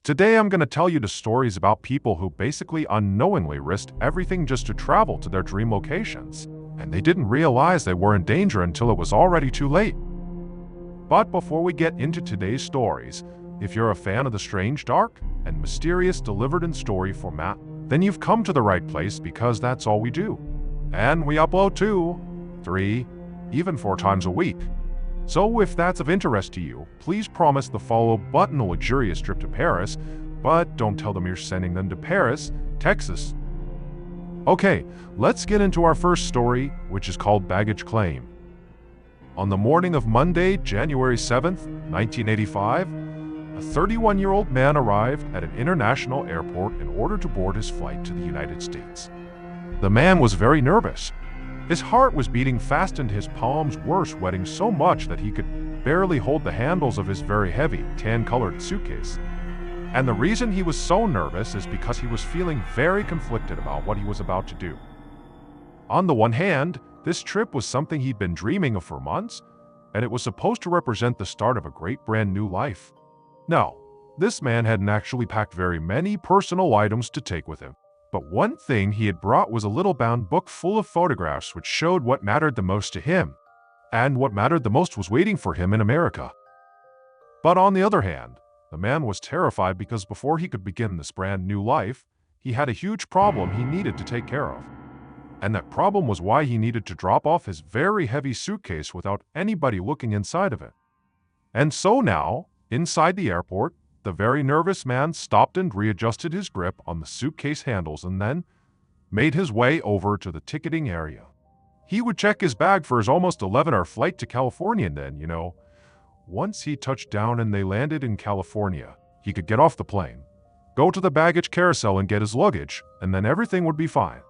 Today I'm going to tell you the stories about people who basically unknowingly risked everything just to travel to their dream locations, and they didn't realize they were in danger until it was already too late. But before we get into today's stories, if you're a fan of the strange, dark, and mysterious delivered in story format, then you've come to the right place because that's all we do. And we upload 2, 3, even 4 times a week. So if that's of interest to you, please promise the follow button a luxurious trip to Paris, but don't tell them you're sending them to Paris, Texas. Okay, let's get into our first story, which is called Baggage Claim. On the morning of Monday, January 7th, 1985, a 31-year-old man arrived at an international airport in order to board his flight to the United States. The man was very nervous. His heart was beating fast and his palms were sweating so much that he could barely hold the handles of his very heavy, tan-colored suitcase. And the reason he was so nervous is because he was feeling very conflicted about what he was about to do. On the one hand, this trip was something he'd been dreaming of for months, and it was supposed to represent the start of a great brand new life. Now, this man hadn't actually packed very many personal items to take with him. But one thing he had brought was a little bound book full of photographs which showed what mattered the most to him. And what mattered the most was waiting for him in America. But on the other hand, the man was terrified because before he could begin this brand new life, he had a huge problem he needed to take care of. And that problem was why he needed to drop off his very heavy suitcase without anybody looking inside of it. And so now, inside the airport, the very nervous man stopped and readjusted his grip on the suitcase handles and then made his way over to the ticketing area. He would check his bag for his almost 11-hour flight to California and then, once he touched down and they landed in California, he could get off the plane, go to the baggage carousel and get his luggage, and then everything would be fine.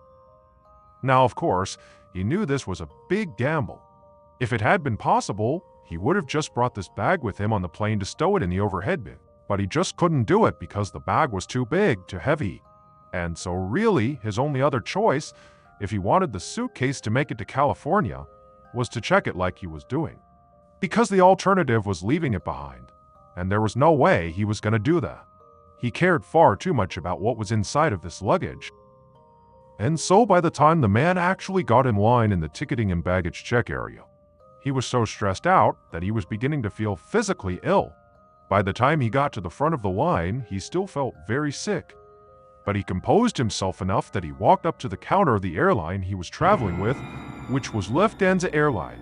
Now, of course, he knew this was a big gamble. If it had been possible, he would have just brought this bag with him on the plane to stow it in the overhead bin. But he just couldn't do it because the bag was too big, too heavy. And so really, his only other choice, if he wanted the suitcase to make it to California, was to check it like he was doing. Because the alternative was leaving it behind, and there was no way he was going to do that. He cared far too much about what was inside of this luggage. And so by the time the man actually got in line in the ticketing and baggage check area, he was so stressed out that he was beginning to feel physically ill. By the time he got to the front of the line, he still felt very sick. But he composed himself enough that he walked up to the counter of the airline he was traveling with, which was Lufthansa Airline.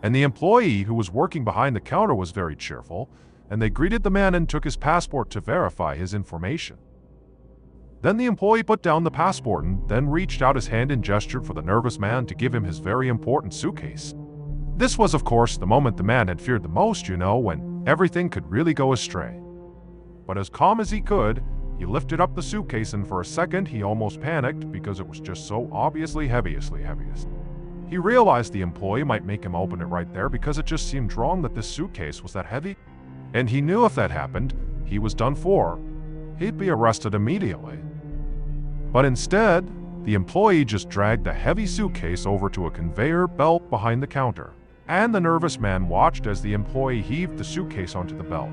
And the employee who was working behind the counter was very cheerful, and they greeted the man and took his passport to verify his information. Then the employee put down the passport and then reached out his hand and gestured for the nervous man to give him his very important suitcase. This was, of course, the moment the man had feared the most, when everything could really go astray. But as calm as he could, he lifted up the suitcase and for a second he almost panicked because it was just so obviously heaviest. He realized the employee might make him open it right there because it just seemed wrong that this suitcase was that heavy. And he knew if that happened, he was done for. He'd be arrested immediately. But instead, the employee just dragged the heavy suitcase over to a conveyor belt behind the counter. And the nervous man watched as the employee heaved the suitcase onto the belt.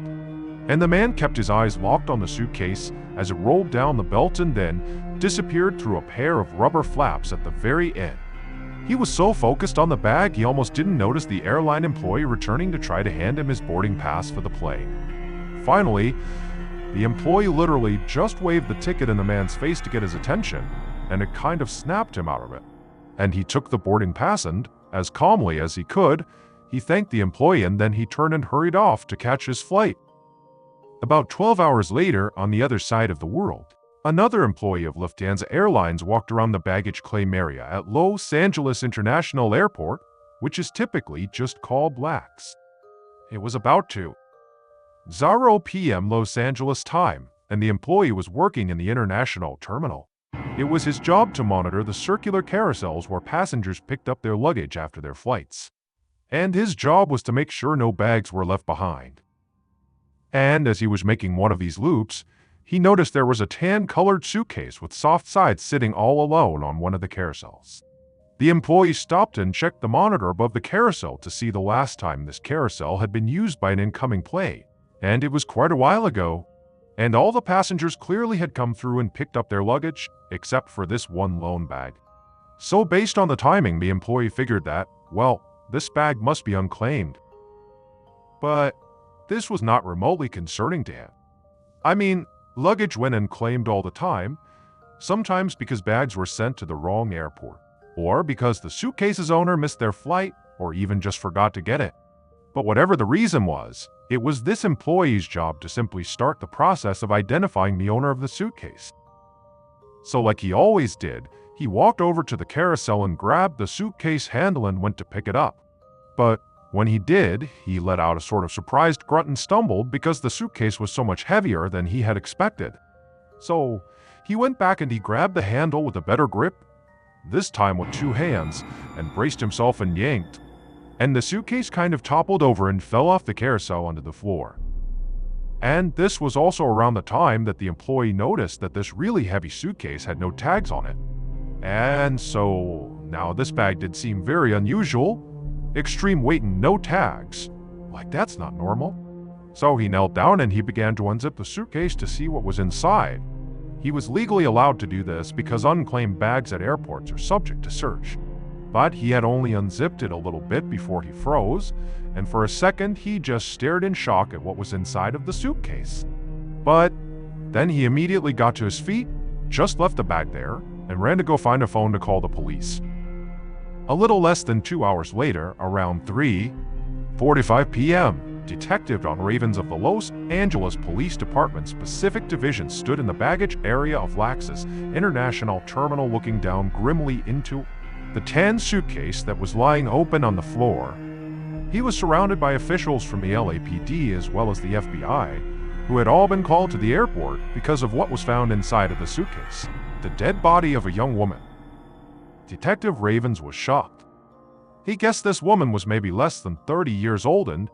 And the man kept his eyes locked on the suitcase as it rolled down the belt and then disappeared through a pair of rubber flaps at the very end. He was so focused on the bag he almost didn't notice the airline employee returning to try to hand him his boarding pass for the plane. Finally, the employee literally just waved the ticket in the man's face to get his attention, and it kind of snapped him out of it. And he took the boarding pass and, as calmly as he could, he thanked the employee and then he turned and hurried off to catch his flight. About 12 hours later, on the other side of the world, another employee of Lufthansa Airlines walked around the baggage claim area at Los Angeles International Airport, which is typically just called LAX. It was about 2:00 p.m. Los Angeles time, and the employee was working in the international terminal. It was his job to monitor the circular carousels where passengers picked up their luggage after their flights. And his job was to make sure no bags were left behind. And as he was making one of these loops, he noticed there was a tan-colored suitcase with soft sides sitting all alone on one of the carousels. The employee stopped and checked the monitor above the carousel to see the last time this carousel had been used by an incoming plane, and it was quite a while ago. And all the passengers clearly had come through and picked up their luggage, except for this one lone bag. So based on the timing, the employee figured that, well, this bag must be unclaimed. But this was not remotely concerning to him. I mean, luggage went unclaimed all the time, sometimes because bags were sent to the wrong airport, or because the suitcase's owner missed their flight, or even just forgot to get it. But whatever the reason was, it was this employee's job to simply start the process of identifying the owner of the suitcase. So like he always did, he walked over to the carousel and grabbed the suitcase handle and went to pick it up. But when he did, he let out a sort of surprised grunt and stumbled because the suitcase was so much heavier than he had expected. So he went back and he grabbed the handle with a better grip, this time with 2 hands, and braced himself and yanked. And the suitcase kind of toppled over and fell off the carousel onto the floor. And this was also around the time that the employee noticed that this really heavy suitcase had no tags on it. And so now this bag did seem very unusual. Extreme weight and no tags. Like, that's not normal. So he knelt down and he began to unzip the suitcase to see what was inside. He was legally allowed to do this because unclaimed bags at airports are subject to search. But he had only unzipped it a little bit before he froze, and for a second he just stared in shock at what was inside of the suitcase. But then he immediately got to his feet, just left the bag there, and ran to go find a phone to call the police. A little less than 2 hours later, around 3:45 p.m., Detective Don Ravens of the Los Angeles Police Department's Pacific Division stood in the baggage area of LAX's International Terminal looking down grimly into the tan suitcase that was lying open on the floor. He was surrounded by officials from the LAPD as well as the FBI, who had all been called to the airport because of what was found inside of the suitcase, the dead body of a young woman. Detective Ravens was shocked. He guessed this woman was maybe less than 30 years old and,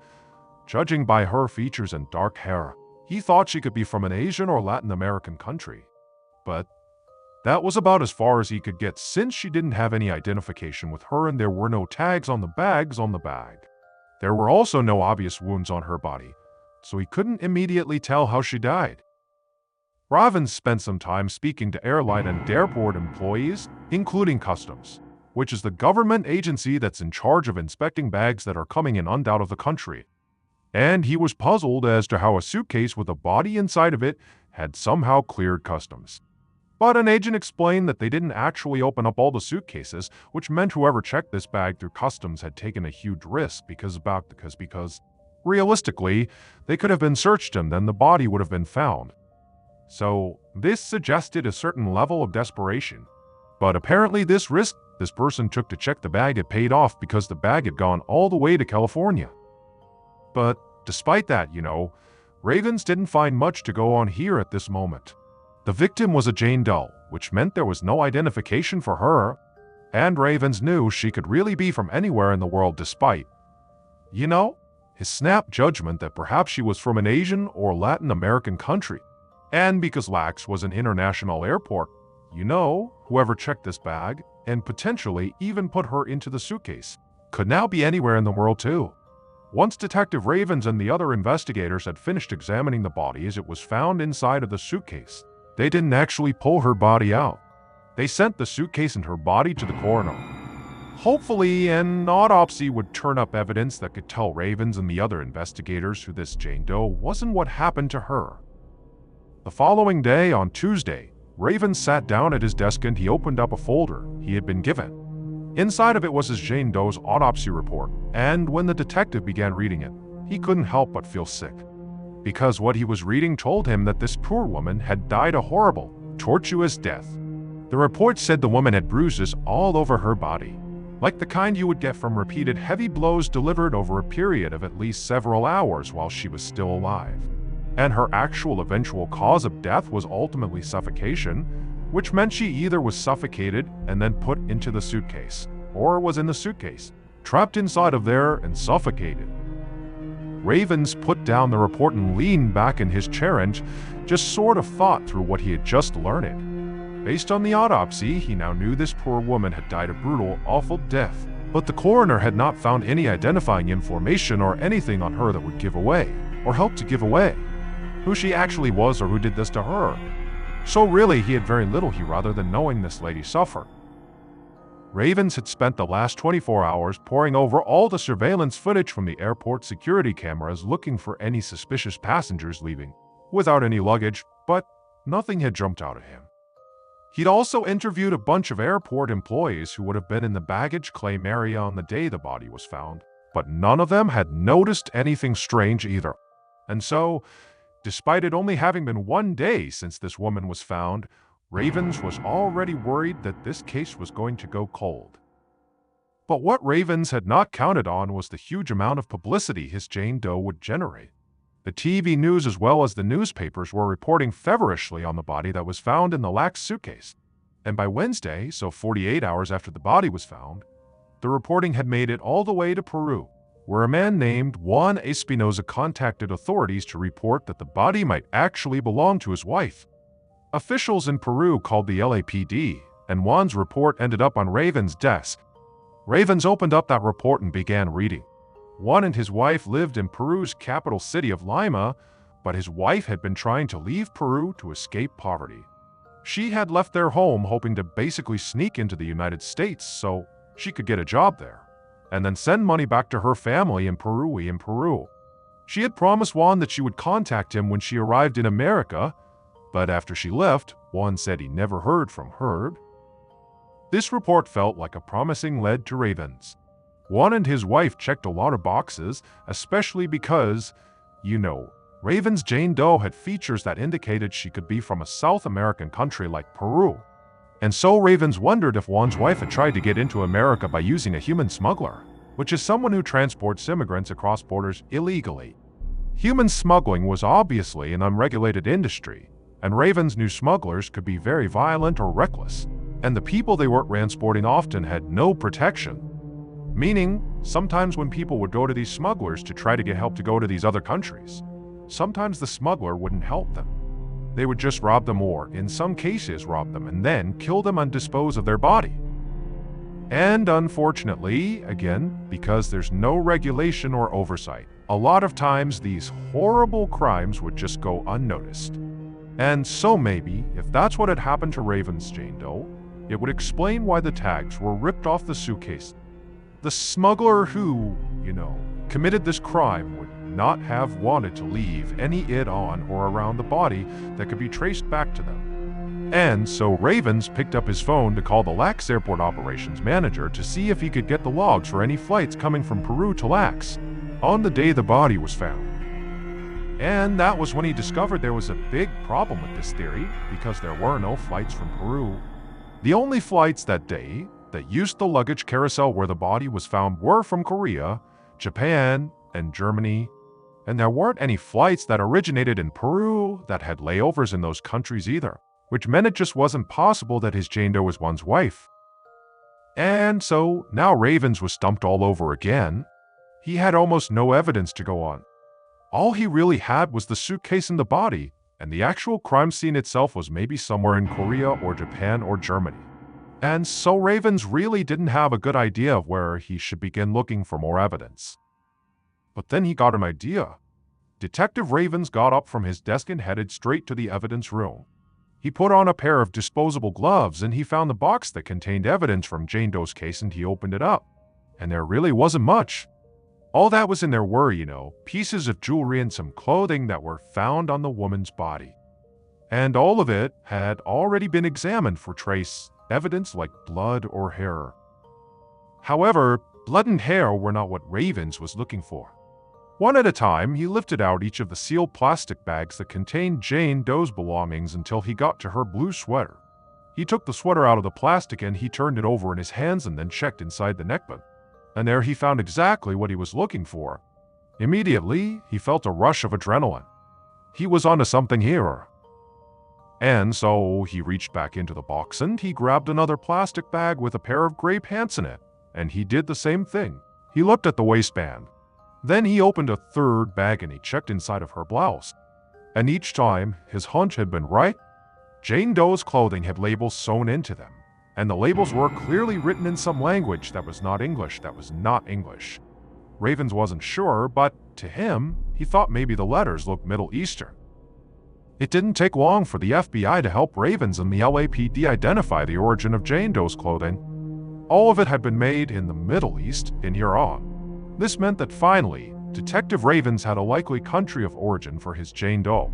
judging by her features and dark hair, he thought she could be from an Asian or Latin American country. But that was about as far as he could get since she didn't have any identification with her and there were no tags on the bags on the bag. There were also no obvious wounds on her body, so he couldn't immediately tell how she died. Ravens spent some time speaking to airline and airport employees, including Customs, which is the government agency that's in charge of inspecting bags that are coming in and out of the country. And he was puzzled as to how a suitcase with a body inside of it had somehow cleared Customs. But an agent explained that they didn't actually open up all the suitcases, which meant whoever checked this bag through Customs had taken a huge risk because realistically, they could have been searched and then the body would have been found. So this suggested a certain level of desperation. But apparently this risk this person took to check the bag had paid off because the bag had gone all the way to California. But despite that, Ravens didn't find much to go on here at this moment. The victim was a Jane Doe, which meant there was no identification for her, and Ravens knew she could really be from anywhere in the world despite, his snap judgment that perhaps she was from an Asian or Latin American country. And because LAX was an international airport, whoever checked this bag, and potentially even put her into the suitcase, could now be anywhere in the world too. Once Detective Ravens and the other investigators had finished examining the body as it was found inside of the suitcase, they didn't actually pull her body out. They sent the suitcase and her body to the coroner. Hopefully, an autopsy would turn up evidence that could tell Ravens and the other investigators who this Jane Doe wasn't what happened to her. The following day, on Tuesday, Ravens sat down at his desk and he opened up a folder he had been given. Inside of it was his Jane Doe's autopsy report, and when the detective began reading it, he couldn't help but feel sick. Because what he was reading told him that this poor woman had died a horrible, tortuous death. The report said the woman had bruises all over her body, like the kind you would get from repeated heavy blows delivered over a period of at least several hours while she was still alive. And her actual eventual cause of death was ultimately suffocation, which meant she either was suffocated and then put into the suitcase, or was in the suitcase, trapped inside of there and suffocated. Ravens put down the report and leaned back in his chair and just sort of thought through what he had just learned. Based on the autopsy, he now knew this poor woman had died a brutal, awful death, but the coroner had not found any identifying information or anything on her that would give away, or help to give away, who she actually was or who did this to her. So really, he had very little rather than knowing this lady suffered. Ravens had spent the last 24 hours poring over all the surveillance footage from the airport security cameras looking for any suspicious passengers leaving without any luggage, but nothing had jumped out at him. He'd also interviewed a bunch of airport employees who would have been in the baggage claim area on the day the body was found, but none of them had noticed anything strange either. And so, despite it only having been 1 day since this woman was found, Ravens was already worried that this case was going to go cold. But what Ravens had not counted on was the huge amount of publicity his Jane Doe would generate. The TV news as well as the newspapers were reporting feverishly on the body that was found in the lax suitcase. And by Wednesday, so 48 hours after the body was found, the reporting had made it all the way to Peru, where a man named Juan Espinoza contacted authorities to report that the body might actually belong to his wife. Officials in Peru called the LAPD, and Juan's report ended up on Ravens' desk. Ravens opened up that report and began reading. Juan and his wife lived in Peru's capital city of Lima, but his wife had been trying to leave Peru to escape poverty. She had left their home hoping to basically sneak into the United States so she could get a job there, and then send money back to her family in Peru. She had promised Juan that she would contact him when she arrived in America, but after she left, Juan said he never heard from her. This report felt like a promising lead to Ravens. Juan and his wife checked a lot of boxes, especially because, Ravens' Jane Doe had features that indicated she could be from a South American country like Peru. And so Ravens wondered if Juan's wife had tried to get into America by using a human smuggler, which is someone who transports immigrants across borders illegally. Human smuggling was obviously an unregulated industry, and Ravens knew smugglers could be very violent or reckless, and the people they were transporting often had no protection. Meaning, sometimes when people would go to these smugglers to try to get help to go to these other countries, sometimes the smuggler wouldn't help them. They would just rob them or, in some cases, rob them and then kill them and dispose of their body. And unfortunately, again, because there's no regulation or oversight, a lot of times these horrible crimes would just go unnoticed. And so maybe, if that's what had happened to Ravens' Jane Doe, it would explain why the tags were ripped off the suitcase. The smuggler who, committed this crime would not have wanted to leave any it on or around the body that could be traced back to them. And so Ravens picked up his phone to call the Lax Airport Operations Manager to see if he could get the logs for any flights coming from Peru to Lax on the day the body was found. And that was when he discovered there was a big problem with this theory, because there were no flights from Peru. The only flights that day that used the luggage carousel where the body was found were from Korea, Japan, and Germany, and there weren't any flights that originated in Peru that had layovers in those countries either, which meant it just wasn't possible that his Jane Doe was one's wife. And so now Ravens was stumped all over again. He had almost no evidence to go on. All he really had was the suitcase and the body, and the actual crime scene itself was maybe somewhere in Korea or Japan or Germany. And so Ravens really didn't have a good idea of where he should begin looking for more evidence. But then he got an idea. Detective Ravens got up from his desk and headed straight to the evidence room. He put on a pair of disposable gloves and he found the box that contained evidence from Jane Doe's case and he opened it up. And there really wasn't much. All that was in there were, pieces of jewelry and some clothing that were found on the woman's body. And all of it had already been examined for trace evidence like blood or hair. However, blood and hair were not what Ravens was looking for. One at a time, he lifted out each of the sealed plastic bags that contained Jane Doe's belongings until he got to her blue sweater. He took the sweater out of the plastic and he turned it over in his hands and then checked inside the neckband. And there he found exactly what he was looking for. Immediately, he felt a rush of adrenaline. He was onto something here. And so he reached back into the box and he grabbed another plastic bag with a pair of gray pants in it. And he did the same thing. He looked at the waistband. Then he opened a third bag and he checked inside of her blouse. And each time, his hunch had been right. Jane Doe's clothing had labels sewn into them. And the labels were clearly written in some language that was not English. Ravens wasn't sure, but to him, he thought maybe the letters looked Middle Eastern. It didn't take long for the FBI to help Ravens and the LAPD identify the origin of Jane Doe's clothing. All of it had been made in the Middle East, in Iran. This meant that finally, Detective Ravens had a likely country of origin for his Jane Doe.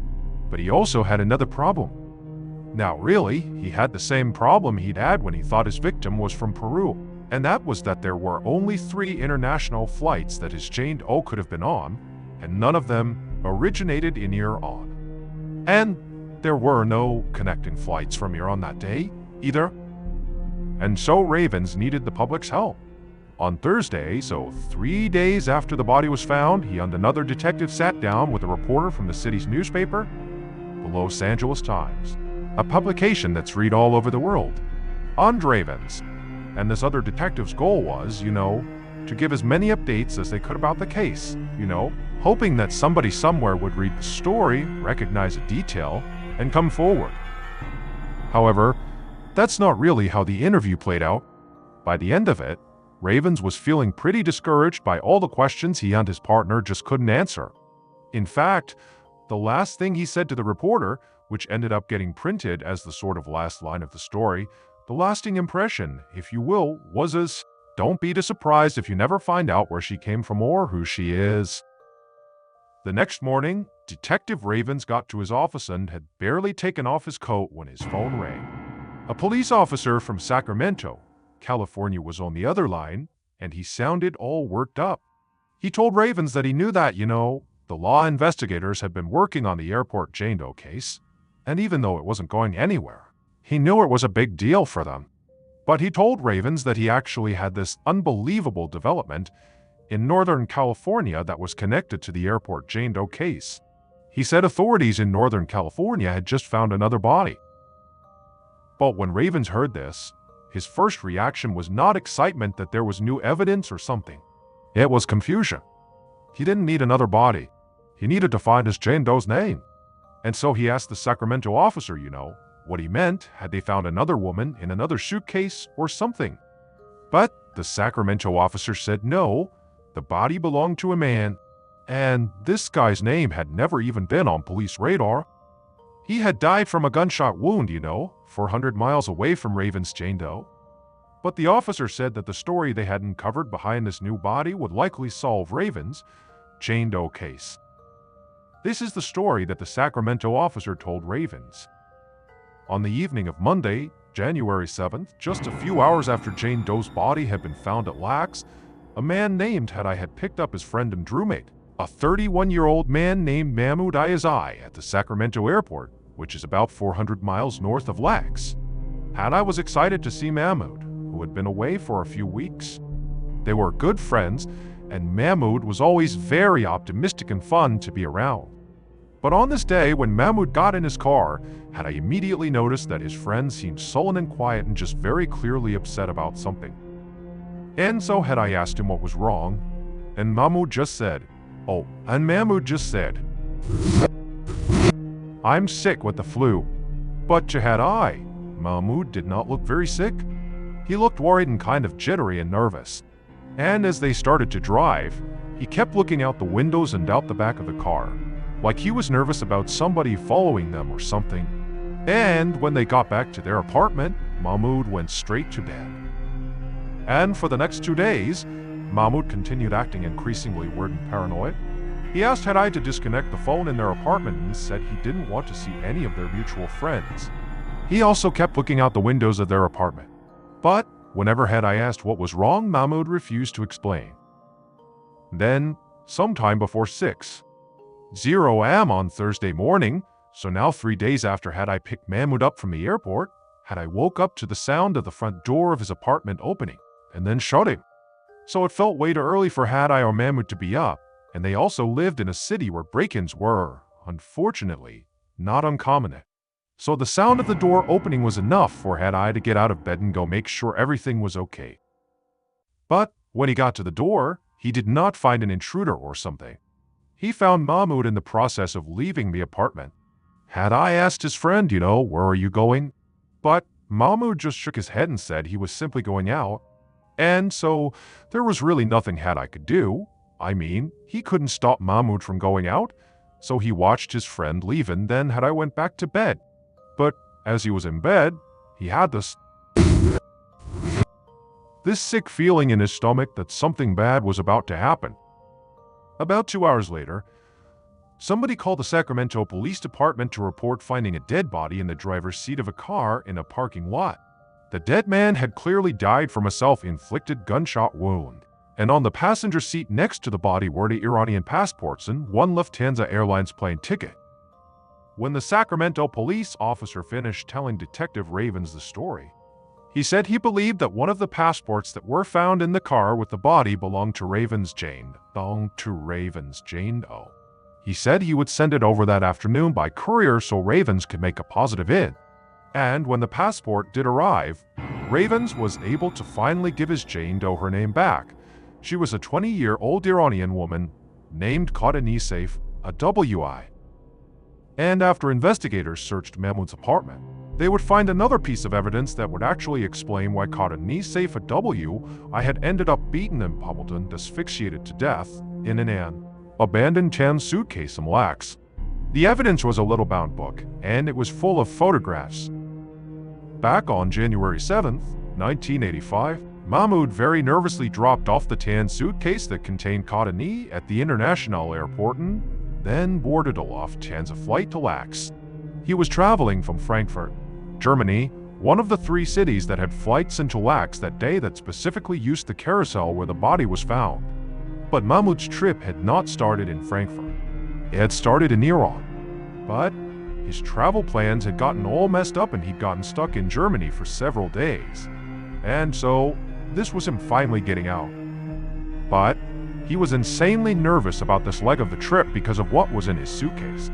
But he also had another problem. Now really, he had the same problem he'd had when he thought his victim was from Peru. And that was that there were only 3 international flights that his Jane Doe could have been on, and none of them originated in Iran. And there were no connecting flights from Iran that day, either. And so Ravens needed the public's help. On Thursday, so 3 days after the body was found, he and another detective sat down with a reporter from the city's newspaper, the Los Angeles Times, a publication that's read all over the world, on Ravens. And this other detective's goal was, to give as many updates as they could about the case, hoping that somebody somewhere would read the story, recognize a detail, and come forward. However, that's not really how the interview played out. By the end of it, Ravens was feeling pretty discouraged by all the questions he and his partner just couldn't answer. In fact, the last thing he said to the reporter, which ended up getting printed as the sort of last line of the story, the lasting impression, if you will, was as, "Don't be surprised if you never find out where she came from or who she is." The next morning, Detective Ravens got to his office and had barely taken off his coat when his phone rang. A police officer from Sacramento, California, was on the other line, and he sounded all worked up. He told Ravens that he knew that, the law investigators had been working on the airport Jane Doe case, and even though it wasn't going anywhere, he knew it was a big deal for them. But he told Ravens that he actually had this unbelievable development in Northern California that was connected to the airport Jane Doe case. He said authorities in Northern California had just found another body. But when Ravens heard this, his first reaction was not excitement that there was new evidence or something. It was confusion. He didn't need another body. He needed to find his Jane Doe's name. And so he asked the Sacramento officer, what he meant, had they found another woman in another suitcase or something. But the Sacramento officer said no, the body belonged to a man, and this guy's name had never even been on police radar. He had died from a gunshot wound, 400 miles away from Ravens' Jane Doe. But the officer said that the story they had uncovered behind this new body would likely solve Ravens' Jane Doe case. This is the story that the Sacramento officer told Ravens. On the evening of Monday, January 7th, just a few hours after Jane Doe's body had been found at Lax, a man named Hadai had picked up his friend and roommate, a 31-year-old man named Mahmoud Ayazai, at the Sacramento airport, which is about 400 miles north of Lax. Hadai was excited to see Mahmoud, who had been away for a few weeks. They were good friends, and Mahmoud was always very optimistic and fun to be around. But on this day, when Mahmoud got in his car, Hadai immediately noticed that his friend seemed sullen and quiet and just very clearly upset about something. And so Hadai asked him what was wrong, and Mahmoud just said, "I'm sick with the flu." But to Hadai, Mahmoud did not look very sick. He looked worried and kind of jittery and nervous. And as they started to drive, he kept looking out the windows and out the back of the car, like he was nervous about somebody following them or something. And when they got back to their apartment, Mahmoud went straight to bed. And for the next 2 days, Mahmoud continued acting increasingly weird and paranoid. He asked Hadai to disconnect the phone in their apartment and said he didn't want to see any of their mutual friends. He also kept looking out the windows of their apartment. But whenever Hadai asked what was wrong, Mahmoud refused to explain. Then, sometime before 6:00 a.m. on Thursday morning, so now 3 days after Hadai picked Mahmoud up from the airport, Hadai woke up to the sound of the front door of his apartment opening and then shutting. So it felt way too early for Hadai or Mahmoud to be up, and they also lived in a city where break-ins were, unfortunately, not uncommon. So the sound of the door opening was enough for Hadai to get out of bed and go make sure everything was okay. But when he got to the door, he did not find an intruder or something. He found Mahmoud in the process of leaving the apartment. Hadai asked his friend, "Where are you going?" But Mahmoud just shook his head and said he was simply going out. And so there was really nothing Hadai could do. I mean, he couldn't stop Mahmoud from going out. So he watched his friend leave and then I went back to bed. But as he was in bed, he had this sick feeling in his stomach that something bad was about to happen. About 2 hours later, somebody called the Sacramento Police Department to report finding a dead body in the driver's seat of a car in a parking lot. The dead man had clearly died from a self-inflicted gunshot wound, and on the passenger seat next to the body were the Iranian passports and one Lufthansa Airlines plane ticket. When the Sacramento police officer finished telling Detective Ravens the story, he said he believed that one of the passports that were found in the car with the body belonged to Ravens Jane. He said he would send it over that afternoon by courier so Ravens could make a positive id. And when the passport did arrive, Ravens was able to finally give his Jane Doe her name back. She was a 20-year-old Iranian woman named Saif, a WI. And after investigators searched Mahmoud's apartment, they would find another piece of evidence that would actually explain why Saif, a WI, had ended up beaten and pummeled and asphyxiated to death in an abandoned tan suitcase in Lax. The evidence was a little bound book, and it was full of photographs. Back on January 7th, 1985, Mahmoud very nervously dropped off the tan suitcase that contained Katani at the international airport and then boarded a Lufthansa flight to Lax. He was traveling from Frankfurt, Germany, one of the 3 cities that had flights into Lax that day that specifically used the carousel where the body was found. But Mahmoud's trip had not started in Frankfurt. It had started in Iran. But his travel plans had gotten all messed up and he'd gotten stuck in Germany for several days. And so, this was him finally getting out. But he was insanely nervous about this leg of the trip because of what was in his suitcase.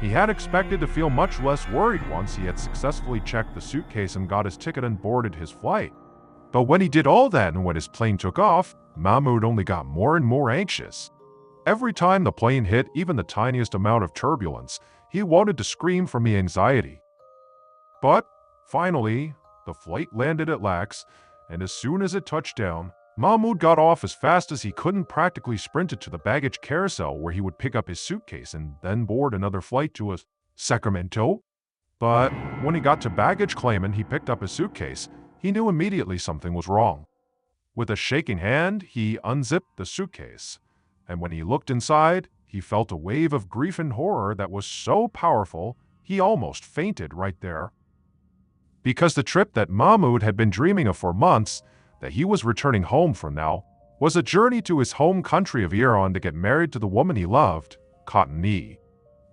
He had expected to feel much less worried once he had successfully checked the suitcase and got his ticket and boarded his flight. But when he did all that and when his plane took off, Mahmoud only got more and more anxious. Every time the plane hit even the tiniest amount of turbulence, he wanted to scream from the anxiety. But finally, the flight landed at Lax, and as soon as it touched down, Mahmoud got off as fast as he could and practically sprinted to the baggage carousel where he would pick up his suitcase and then board another flight to Sacramento. But when he got to baggage claim and he picked up his suitcase, he knew immediately something was wrong. With a shaking hand, he unzipped the suitcase, and when he looked inside, he felt a wave of grief and horror that was so powerful, he almost fainted right there. Because the trip that Mahmoud had been dreaming of for months, that he was returning home from now, was a journey to his home country of Iran to get married to the woman he loved, Katani.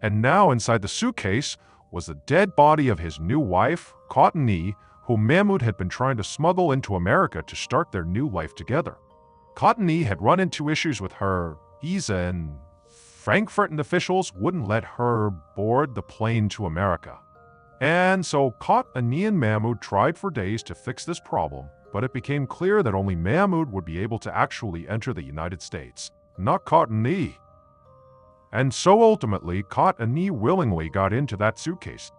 And now inside the suitcase was the dead body of his new wife, Katani, whom Mahmoud had been trying to smuggle into America to start their new life together. Katani had run into issues with her visa and Frankfurt officials wouldn't let her board the plane to America. And so Katani and Mahmoud tried for days to fix this problem, but it became clear that only Mahmoud would be able to actually enter the United States, not Katani. And so ultimately, Katani willingly got into that suitcase.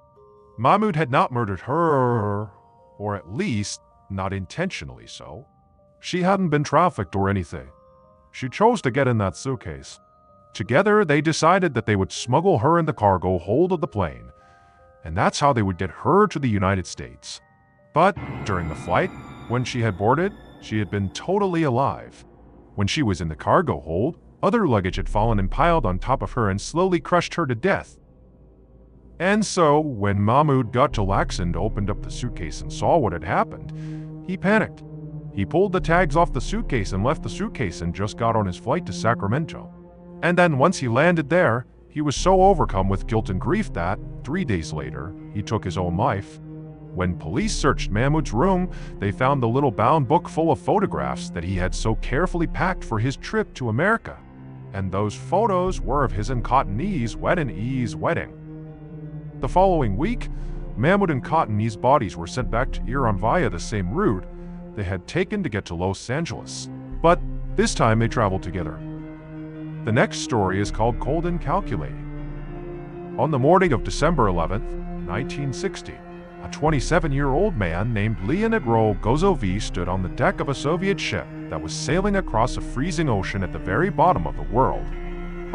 Mahmoud had not murdered her, or at least not intentionally so. She hadn't been trafficked or anything. She chose to get in that suitcase. Together, they decided that they would smuggle her in the cargo hold of the plane, and that's how they would get her to the United States. But during the flight, when she had boarded, she had been totally alive. When she was in the cargo hold, other luggage had fallen and piled on top of her and slowly crushed her to death. And so, when Mahmoud got to Lax and opened up the suitcase and saw what had happened, he panicked. He pulled the tags off the suitcase and left the suitcase and just got on his flight to Sacramento. And then once he landed there, he was so overcome with guilt and grief that, 3 days later, he took his own life. When police searched Mahmoud's room, they found the little bound book full of photographs that he had so carefully packed for his trip to America. And those photos were of his and Katani's wedding. The following week, Mahmoud and Katani's bodies were sent back to Iran via the same route they had taken to get to Los Angeles. But this time they traveled together. The next story is called Cold and Calculating. On the morning of December 11th, 1960, a 27-year-old man named Leonid Rogozov stood on the deck of a Soviet ship that was sailing across a freezing ocean at the very bottom of the world.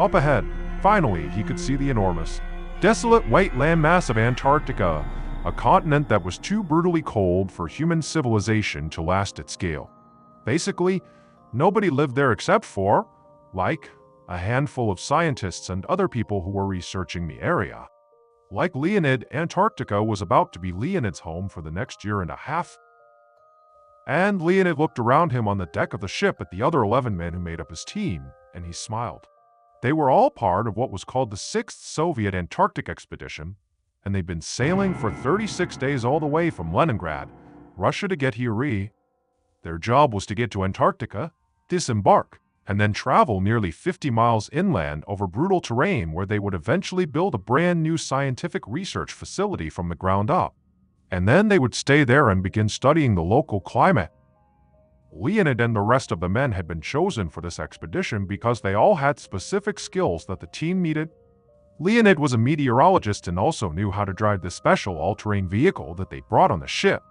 Up ahead, Finally, he could see the enormous, desolate white landmass of Antarctica, a continent that was too brutally cold for human civilization to last at scale. Basically, nobody lived there except for, like, a handful of scientists and other people who were researching the area. Like Leonid, Antarctica was about to be Leonid's home for the next year and a half. And Leonid looked around him on the deck of the ship at the other 11 men who made up his team, and he smiled. They were all part of what was called the 6th Soviet Antarctic Expedition, and they'd been sailing for 36 days all the way from Leningrad, Russia, to get here. Their job was to get to Antarctica, disembark, and then travel nearly 50 miles inland over brutal terrain where they would eventually build a brand new scientific research facility from the ground up. And then they would stay there and begin studying the local climate. Leonid and the rest of the men had been chosen for this expedition because they all had specific skills that the team needed. Leonid was a meteorologist and also knew how to drive the special all-terrain vehicle that they brought on the ship.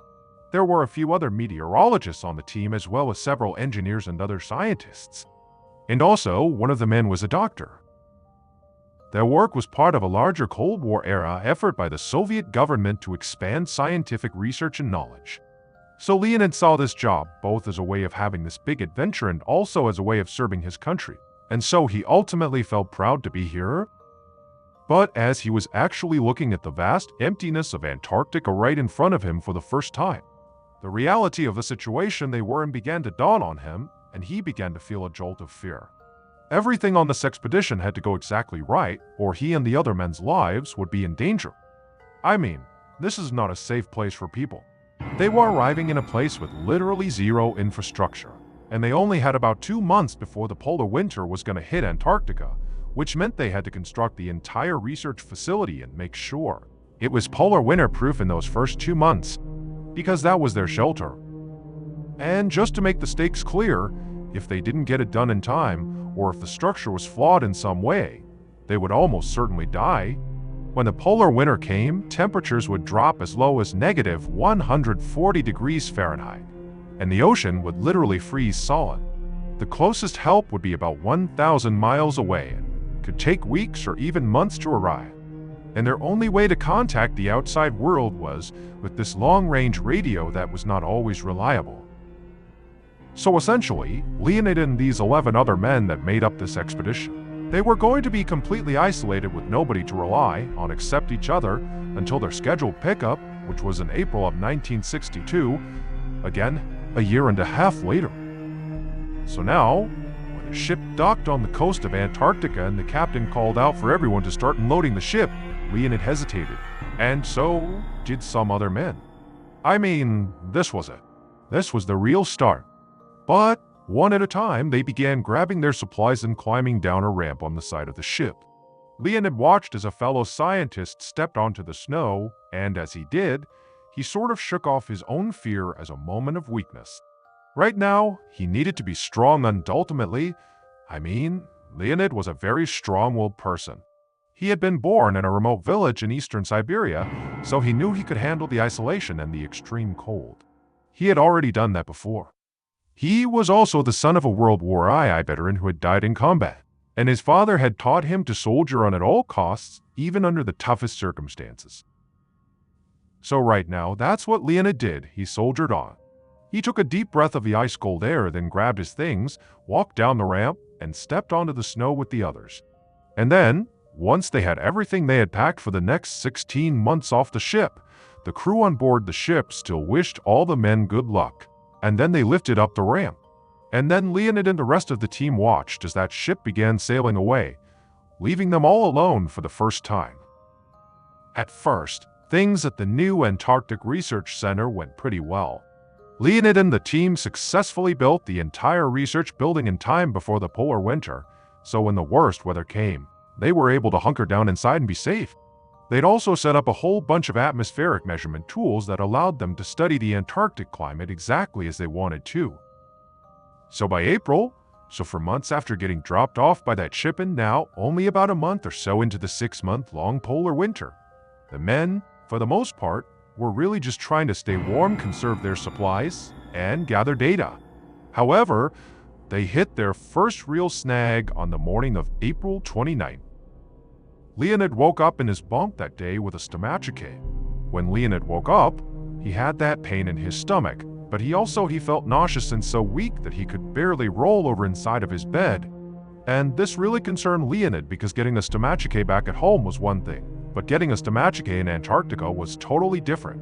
There were a few other meteorologists on the team as well as several engineers and other scientists. And also, one of the men was a doctor. Their work was part of a larger Cold War-era effort by the Soviet government to expand scientific research and knowledge. So Leonid saw this job both as a way of having this big adventure and also as a way of serving his country, and so he ultimately felt proud to be here. But as he was actually looking at the vast emptiness of Antarctica right in front of him for the first time, the reality of the situation they were in began to dawn on him, and he began to feel a jolt of fear. Everything on this expedition had to go exactly right, or he and the other men's lives would be in danger. I mean, this is not a safe place for people. They were arriving in a place with literally zero infrastructure, and they only had about 2 months before the polar winter was going to hit Antarctica, which meant they had to construct the entire research facility and make sure it was polar winter-proof in those first 2 months, because that was their shelter. And just to make the stakes clear, if they didn't get it done in time, or if the structure was flawed in some way, they would almost certainly die. When the polar winter came, temperatures would drop as low as negative 140 degrees Fahrenheit, and the ocean would literally freeze solid. The closest help would be about 1,000 miles away and could take weeks or even months to arrive. And their only way to contact the outside world was with this long-range radio that was not always reliable. So essentially, Leonid and these 11 other men that made up this expedition, they were going to be completely isolated with nobody to rely on except each other until their scheduled pickup, which was in April of 1962, again, a year and a half later. So now, when the ship docked on the coast of Antarctica and the captain called out for everyone to start unloading the ship, Leonid hesitated, and so did some other men. I mean, this was it. This was the real start. But, one at a time, they began grabbing their supplies and climbing down a ramp on the side of the ship. Leonid watched as a fellow scientist stepped onto the snow, and as he did, he sort of shook off his own fear as a moment of weakness. Right now, he needed to be strong and ultimately, Leonid was a very strong-willed person. He had been born in a remote village in eastern Siberia, so he knew he could handle the isolation and the extreme cold. He had already done that before. He was also the son of a World War II veteran who had died in combat, and his father had taught him to soldier on at all costs, even under the toughest circumstances. So right now, that's what Leonid did. He soldiered on. He took a deep breath of the ice-cold air, then grabbed his things, walked down the ramp, and stepped onto the snow with the others. And then, once they had everything they had packed for the next 16 months off the ship, the crew on board the ship still wished all the men good luck. And then they lifted up the ramp. And then Leonid and the rest of the team watched as that ship began sailing away, leaving them all alone for the first time. At first, things at the new Antarctic Research Center went pretty well. Leonid and the team successfully built the entire research building in time before the polar winter, so when the worst weather came, they were able to hunker down inside and be safe. They'd also set up a whole bunch of atmospheric measurement tools that allowed them to study the Antarctic climate exactly as they wanted to. So by April, for months after getting dropped off by that ship and now only about a month or so into the 6-month-long polar winter, the men, for the most part, were really just trying to stay warm, conserve their supplies, and gather data. However, they hit their first real snag on the morning of April 29th. Leonid woke up in his bunk that day with a stomachache. When Leonid woke up, he had that pain in his stomach, but he felt nauseous and so weak that he could barely roll over inside of his bed. And this really concerned Leonid because getting a stomachache back at home was one thing, but getting a stomachache in Antarctica was totally different.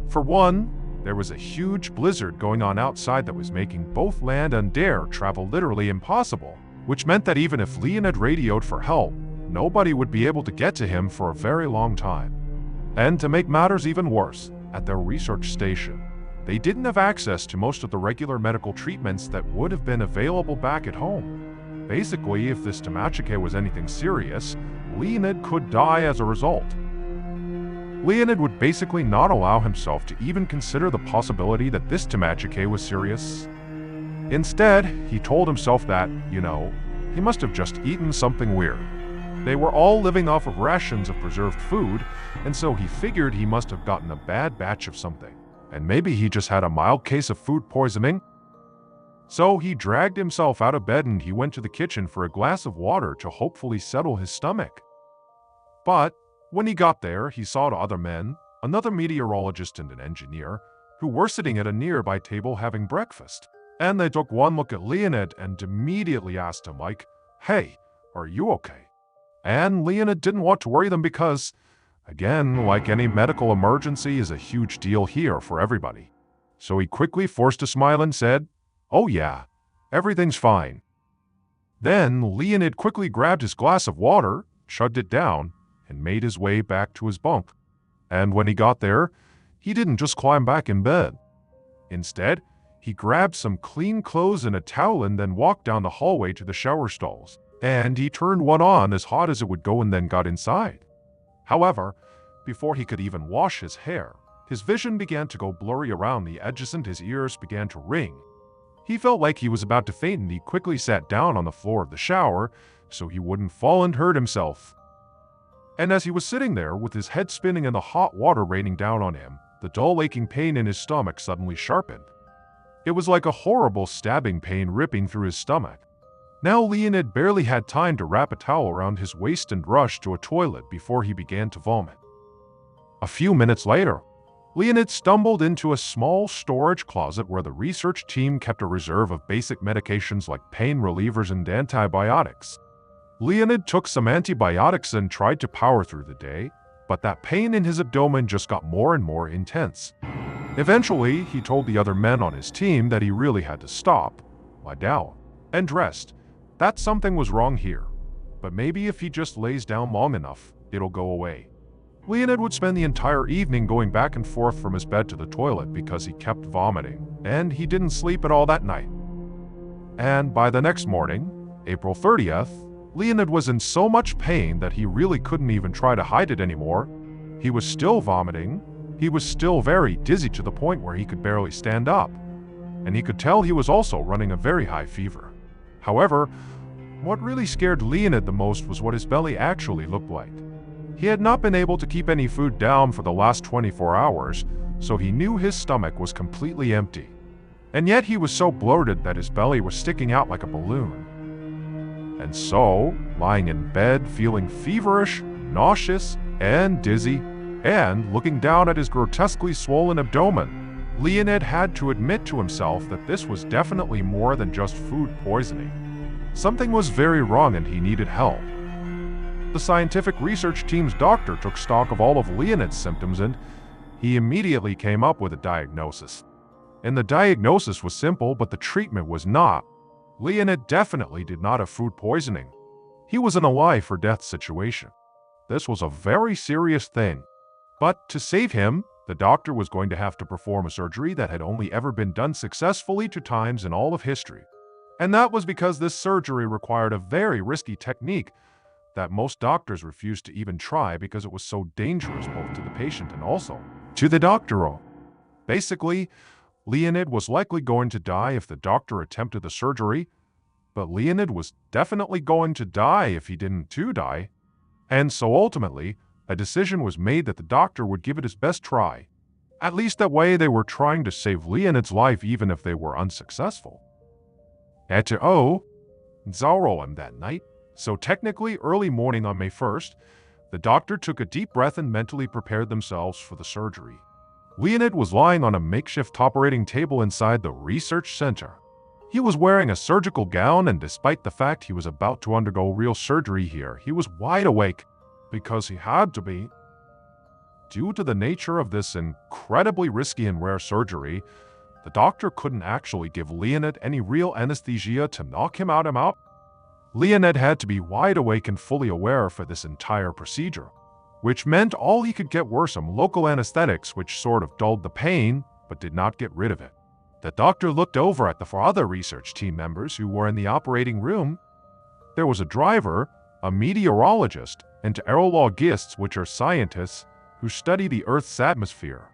For one, there was a huge blizzard going on outside that was making both land and air travel literally impossible, which meant that even if Leonid radioed for help, nobody would be able to get to him for a very long time. And to make matters even worse, at their research station, they didn't have access to most of the regular medical treatments that would have been available back at home. Basically, if this stomachache was anything serious, Leonid could die as a result. Leonid would basically not allow himself to even consider the possibility that this stomachache was serious. Instead, he told himself that, he must have just eaten something weird. They were all living off of rations of preserved food, and so he figured he must have gotten a bad batch of something. And maybe he just had a mild case of food poisoning. So he dragged himself out of bed and he went to the kitchen for a glass of water to hopefully settle his stomach. But when he got there, he saw the other men, another meteorologist and an engineer, who were sitting at a nearby table having breakfast. And they took one look at Leonid and immediately asked him, "Hey, are you okay?" And Leonid didn't want to worry them because, again, like any medical emergency, is a huge deal here for everybody. So he quickly forced a smile and said, "Oh yeah, everything's fine." Then Leonid quickly grabbed his glass of water, chugged it down, and made his way back to his bunk. And when he got there, he didn't just climb back in bed. Instead, he grabbed some clean clothes and a towel and then walked down the hallway to the shower stalls. And he turned one on as hot as it would go and then got inside. However, before he could even wash his hair, his vision began to go blurry around the edges and his ears began to ring. He felt like he was about to faint and he quickly sat down on the floor of the shower so he wouldn't fall and hurt himself. And as he was sitting there with his head spinning and the hot water raining down on him, the dull aching pain in his stomach suddenly sharpened. It was like a horrible stabbing pain ripping through his stomach. Now Leonid barely had time to wrap a towel around his waist and rush to a toilet before he began to vomit. A few minutes later, Leonid stumbled into a small storage closet where the research team kept a reserve of basic medications like pain relievers and antibiotics. Leonid took some antibiotics and tried to power through the day, but that pain in his abdomen just got more and more intense. Eventually, he told the other men on his team that he really had to stop, lie down, and rest, that something was wrong here. But maybe if he just lays down long enough, it'll go away. Leonid would spend the entire evening going back and forth from his bed to the toilet because he kept vomiting, and he didn't sleep at all that night. And by the next morning, April 30th, Leonid was in so much pain that he really couldn't even try to hide it anymore. He was still vomiting, he was still very dizzy to the point where he could barely stand up, and he could tell he was also running a very high fever. However, what really scared Leonid the most was what his belly actually looked like. He had not been able to keep any food down for the last 24 hours, so he knew his stomach was completely empty. And yet he was so bloated that his belly was sticking out like a balloon. And so, lying in bed feeling feverish, nauseous, and dizzy, and looking down at his grotesquely swollen abdomen, Leonid had to admit to himself that this was definitely more than just food poisoning. Something was very wrong and he needed help. The scientific research team's doctor took stock of all of Leonid's symptoms and he immediately came up with a diagnosis. And the diagnosis was simple, but the treatment was not. Leonid definitely did not have food poisoning. He was in a life or death situation. This was a very serious thing. But to save him, the doctor was going to have to perform a surgery that had only ever been done successfully 2 times in all of history. And that was because this surgery required a very risky technique that most doctors refused to even try because it was so dangerous both to the patient and also to the doctor. Basically, Leonid was likely going to die if the doctor attempted the surgery, but Leonid was definitely going to die if he didn't die. And so ultimately, a decision was made that the doctor would give it his best try. At least that way they were trying to save Leonid's life even if they were unsuccessful. At 0 that night, so technically early morning on May 1st, The doctor took a deep breath and mentally prepared themselves for the surgery. Leonid was lying on a makeshift operating table inside the research center. He was wearing a surgical gown, and despite the fact he was about to undergo real surgery here, he was wide awake because he had to be. Due to the nature of this incredibly risky and rare surgery, the doctor couldn't actually give Leonid any real anesthesia to knock him out. Leonid had to be wide awake and fully aware for this entire procedure, which meant all he could get were some local anesthetics which sort of dulled the pain but did not get rid of it. The doctor looked over at the four other research team members who were in the operating room. There was a driver, a meteorologist, and aerologists, which are scientists who study the Earth's atmosphere.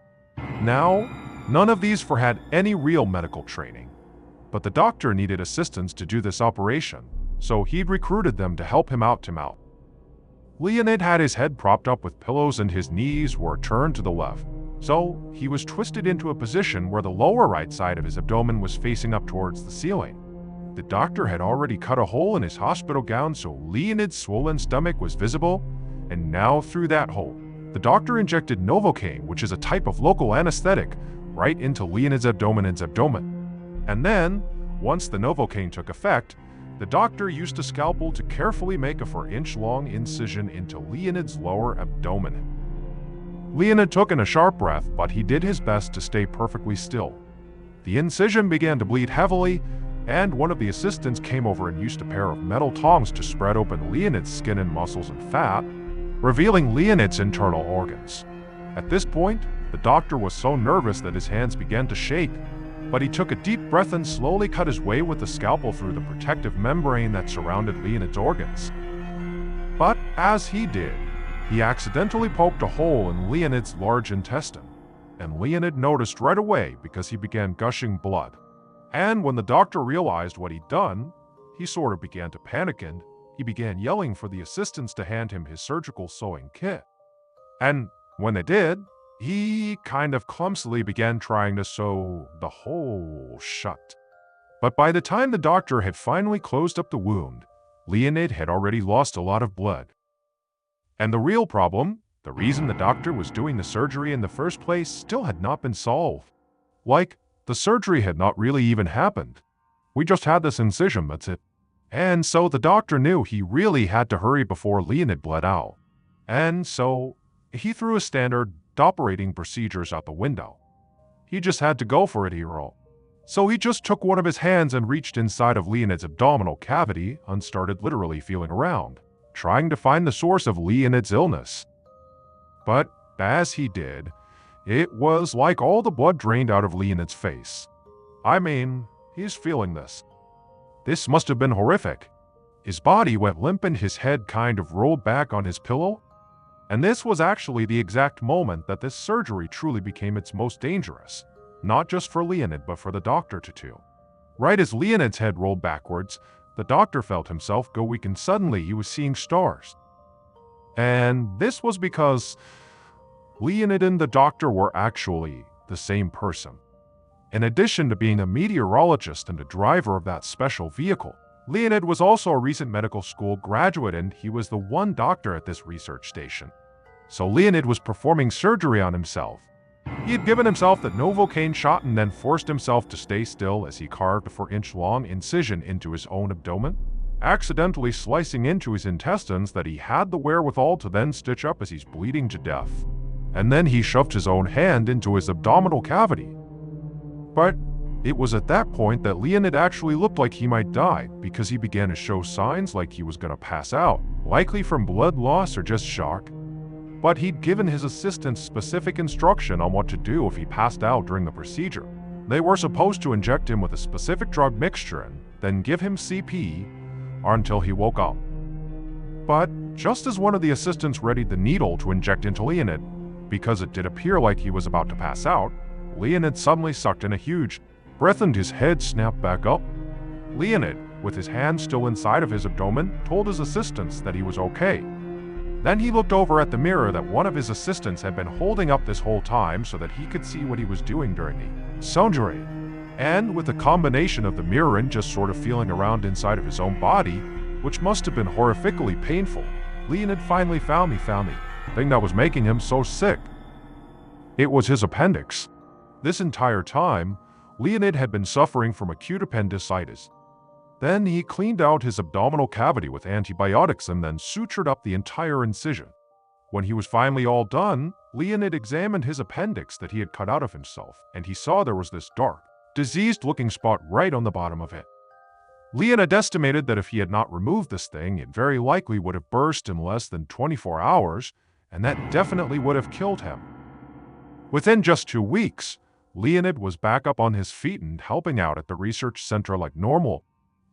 Now, none of these four had any real medical training, but the doctor needed assistance to do this operation, so he'd recruited them to help him out. Leonid had his head propped up with pillows and his knees were turned to the left, so he was twisted into a position where the lower right side of his abdomen was facing up towards the ceiling. The doctor had already cut a hole in his hospital gown so Leonid's swollen stomach was visible, and now through that hole, the doctor injected Novocaine, which is a type of local anesthetic, right into Leonid's abdomen. And then, once the Novocaine took effect, the doctor used a scalpel to carefully make a 4-inch-long incision into Leonid's lower abdomen. Leonid took in a sharp breath, but he did his best to stay perfectly still. The incision began to bleed heavily, and one of the assistants came over and used a pair of metal tongs to spread open Leonid's skin and muscles and fat, revealing Leonid's internal organs. At this point, the doctor was so nervous that his hands began to shake, but he took a deep breath and slowly cut his way with the scalpel through the protective membrane that surrounded Leonid's organs. But as he did, he accidentally poked a hole in Leonid's large intestine, and Leonid noticed right away because he began gushing blood. And when the doctor realized what he'd done, he sort of began to panic and he began yelling for the assistants to hand him his surgical sewing kit. And when they did, he kind of clumsily began trying to sew the hole shut. But by the time the doctor had finally closed up the wound, Leonid had already lost a lot of blood. And the real problem, the reason the doctor was doing the surgery in the first place, still had not been solved. Like, the surgery had not really even happened. We just had this incision, that's it. And so the doctor knew he really had to hurry before Leonid bled out. And so he threw his standard operating procedures out the window. He just had to go for it, hero. So he just took one of his hands and reached inside of Leonid's abdominal cavity and started literally feeling around, trying to find the source of Leonid's illness. But as he did, it was like all the blood drained out of Leonid's face. I mean, he's feeling this. This must have been horrific. His body went limp and his head kind of rolled back on his pillow. And this was actually the exact moment that this surgery truly became its most dangerous, not just for Leonid but for the doctor too. Right as Leonid's head rolled backwards, the doctor felt himself go weak and suddenly he was seeing stars. And this was because Leonid and the doctor were actually the same person. In addition to being a meteorologist and a driver of that special vehicle, Leonid was also a recent medical school graduate and he was the one doctor at this research station. So Leonid was performing surgery on himself. He had given himself the Novocaine shot and then forced himself to stay still as he carved a 4-inch-long incision into his own abdomen, accidentally slicing into his intestines that he had the wherewithal to then stitch up as he's bleeding to death. And then he shoved his own hand into his abdominal cavity. But it was at that point that Leonid actually looked like he might die because he began to show signs like he was going to pass out, likely from blood loss or just shock. But he'd given his assistants specific instruction on what to do if he passed out during the procedure. They were supposed to inject him with a specific drug mixture and then give him CP until he woke up. But just as one of the assistants readied the needle to inject into Leonid, because it did appear like he was about to pass out, Leonid suddenly sucked in a huge breath and his head snapped back up. Leonid, with his hand still inside of his abdomen, told his assistants that he was okay. Then he looked over at the mirror that one of his assistants had been holding up this whole time so that he could see what he was doing during the surgery. And with a combination of the mirror and just sort of feeling around inside of his own body, which must have been horrifically painful, Leonid finally found the thing that was making him so sick. It was his appendix. This entire time, Leonid had been suffering from acute appendicitis. Then he cleaned out his abdominal cavity with antibiotics and then sutured up the entire incision. When he was finally all done, Leonid examined his appendix that he had cut out of himself, and he saw there was this dark, diseased-looking spot right on the bottom of it. Leonid estimated that if he had not removed this thing, it very likely would have burst in less than 24 hours, and that definitely would have killed him. Within just 2 weeks, Leonid was back up on his feet and helping out at the research center like normal.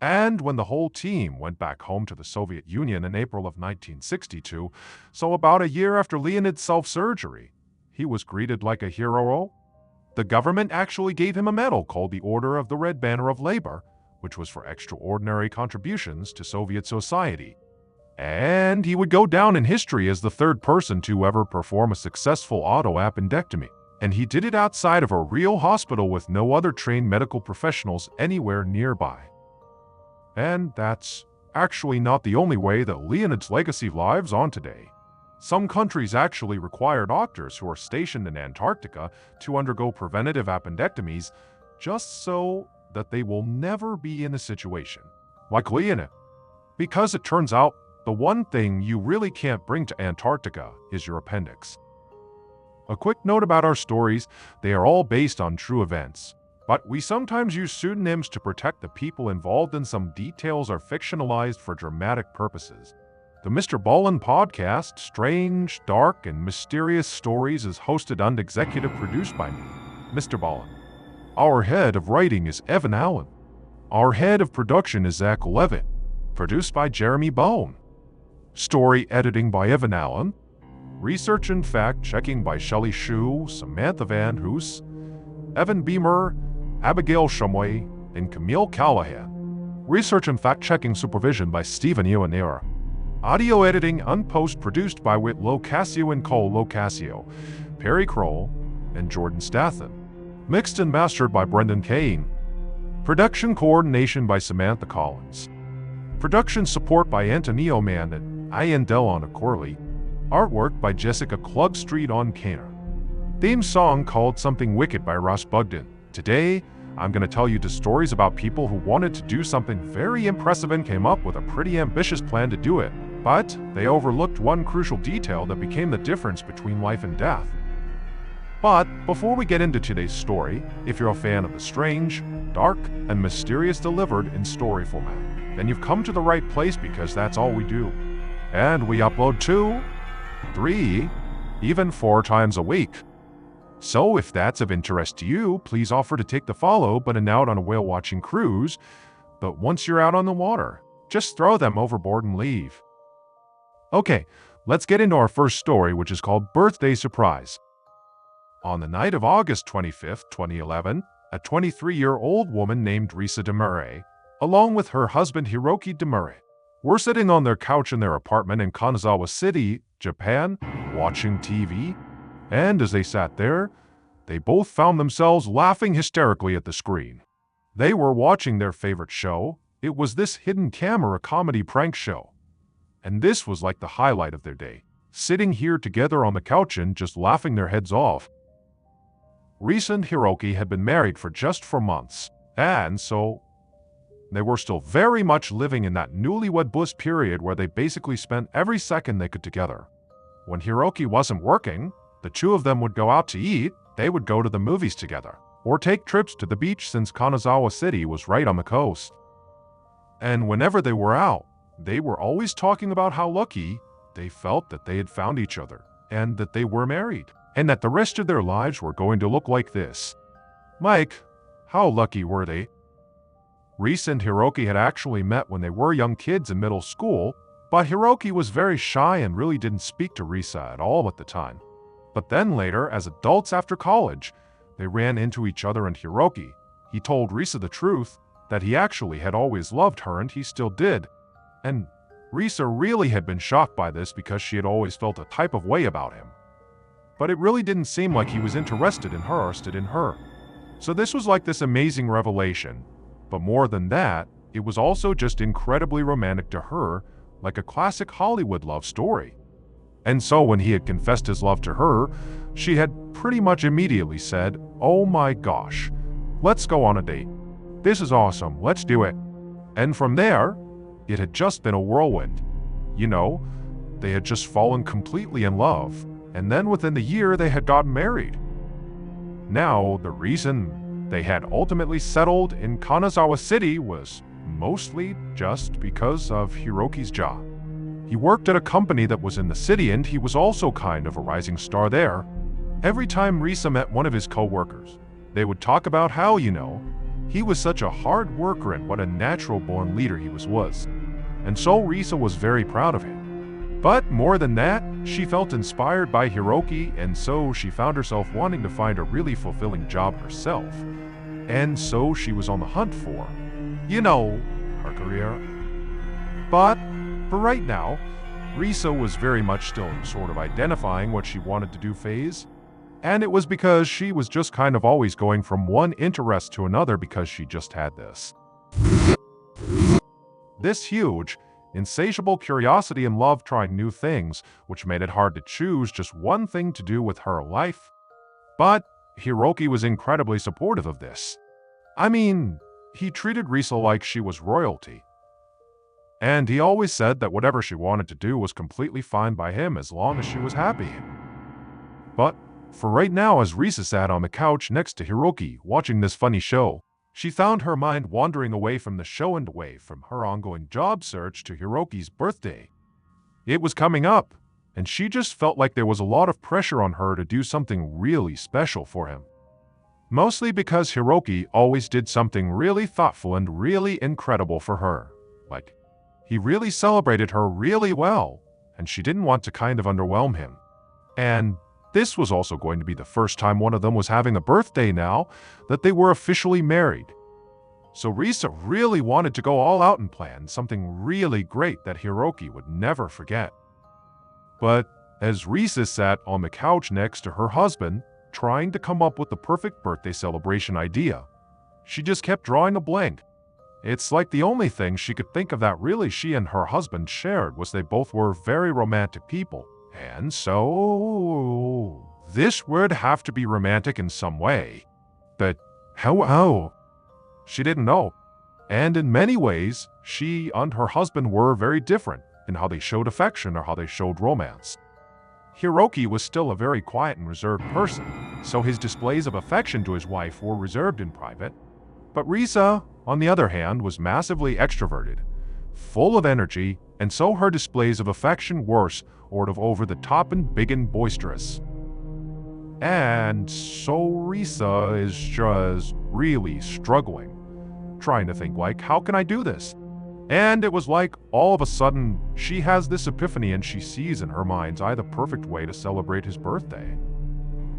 And when the whole team went back home to the Soviet Union in April of 1962, so about a year after Leonid's self-surgery, he was greeted like a hero. The government actually gave him a medal called the Order of the Red Banner of Labor, which was for extraordinary contributions to Soviet society. And he would go down in history as the third person to ever perform a successful auto-appendectomy. And he did it outside of a real hospital with no other trained medical professionals anywhere nearby. And that's actually not the only way that Leonid's legacy lives on today. Some countries actually require doctors who are stationed in Antarctica to undergo preventative appendectomies just so that they will never be in a situation like Leonid. Because it turns out the one thing you really can't bring to Antarctica is your appendix. A quick note about our stories: they are all based on true events, but we sometimes use pseudonyms to protect the people involved, and some details are fictionalized for dramatic purposes. The MrBallen podcast, Strange, Dark, and Mysterious Stories, is hosted and executive produced by me, MrBallen. Our head of writing is Evan Allen. Our head of production is Zach Levitt. Produced by Jeremy Bone. Story editing by Evan Allen. Research and fact-checking by Shelley Shu, Samantha Van Hoos, Evan Beamer, Abigail Shumway, and Camille Callahan. Research and fact-checking supervision by Stephen Iwanera. Audio editing and post-produced by Whit Locasio and Cole Locasio, Perry Kroll, and Jordan Stathen. Mixed and mastered by Brendan Kane. Production coordination by Samantha Collins. Production support by Antonio Mann and Ian Delon Corley. Artwork by Jessica Klugstreet on Kana. Theme song called Something Wicked by Ross Bugden. Today, I'm going to tell you the stories about people who wanted to do something very impressive and came up with a pretty ambitious plan to do it, but they overlooked one crucial detail that became the difference between life and death. But before we get into today's story, if you're a fan of the strange, dark, and mysterious delivered in story format, then you've come to the right place, because that's all we do. And we upload 2, 3, even 4 times a week. So if that's of interest to you, please offer to take the follow button out on a whale-watching cruise. But once you're out on the water, just throw them overboard and leave. Okay, let's get into our first story, which is called Birthday Surprise. On the night of August 25, 2011, a 23-year-old woman named Risa Demure, along with her husband Hiroki Demure, were sitting on their couch in their apartment in Kanazawa City, Japan, watching TV. And as they sat there, they both found themselves laughing hysterically at the screen. They were watching their favorite show. It was this hidden camera comedy prank show. And this was like the highlight of their day, sitting here together on the couch and just laughing their heads off. Risa and Hiroki had been married for just 4 months, and so they were still very much living in that newlywed bliss period where they basically spent every second they could together. When Hiroki wasn't working, the two of them would go out to eat. They would go to the movies together, or take trips to the beach since Kanazawa City was right on the coast. And whenever they were out, they were always talking about how lucky they felt that they had found each other, and that they were married, and that the rest of their lives were going to look like this. Mike, how lucky were they? Risa and Hiroki had actually met when they were young kids in middle school, but Hiroki was very shy and really didn't speak to Risa at all at the time. But then later, as adults after college, they ran into each other, and Hiroki, he told Risa the truth, that he actually had always loved her and he still did. And Risa really had been shocked by this because she had always felt a type of way about him. But it really didn't seem like he was interested in her. So this was like this amazing revelation. But more than that, it was also just incredibly romantic to her, like a classic Hollywood love story. And so when he had confessed his love to her, she had pretty much immediately said, "Oh my gosh, let's go on a date. This is awesome, let's do it." And from there, it had just been a whirlwind. You know, they had just fallen completely in love, and then within the year they had gotten married. Now, the reason they had ultimately settled in Kanazawa City was mostly just because of Hiroki's job. He worked at a company that was in the city, and he was also kind of a rising star there. Every time Risa met one of his co-workers, they would talk about how, he was such a hard worker and what a natural-born leader he was. And so Risa was very proud of him. But more than that, she felt inspired by Hiroki, and so she found herself wanting to find a really fulfilling job herself. And so she was on the hunt for, her career. But for right now, Risa was very much still in sort of identifying what she wanted to do phase. And it was because she was just kind of always going from one interest to another because she just had this huge, insatiable curiosity and love trying new things, which made it hard to choose just one thing to do with her life. But Hiroki was incredibly supportive of this. I mean, he treated Risa like she was royalty. And he always said that whatever she wanted to do was completely fine by him as long as she was happy. But for right now, as Risa sat on the couch next to Hiroki watching this funny show, she found her mind wandering away from the show and away from her ongoing job search to Hiroki's birthday. It was coming up, and she just felt like there was a lot of pressure on her to do something really special for him. Mostly because Hiroki always did something really thoughtful and really incredible for her. Like, he really celebrated her really well, and she didn't want to kind of underwhelm him. And this was also going to be the first time one of them was having a birthday now that they were officially married. So Risa really wanted to go all out and plan something really great that Hiroki would never forget. But as Risa sat on the couch next to her husband, trying to come up with the perfect birthday celebration idea, she just kept drawing a blank. It's like the only thing she could think of that really she and her husband shared was they both were very romantic people. And so this would have to be romantic in some way. But how? She didn't know. And in many ways, she and her husband were very different in how they showed affection or how they showed romance. Hiroki was still a very quiet and reserved person, so his displays of affection to his wife were reserved in private. But Risa, on the other hand, was massively extroverted, full of energy, and so her displays of affection were sort of over the top and big and boisterous. And so Risa is just really struggling, trying to think like, how can I do this? And it was like all of a sudden she has this epiphany and she sees in her mind's eye the perfect way to celebrate his birthday.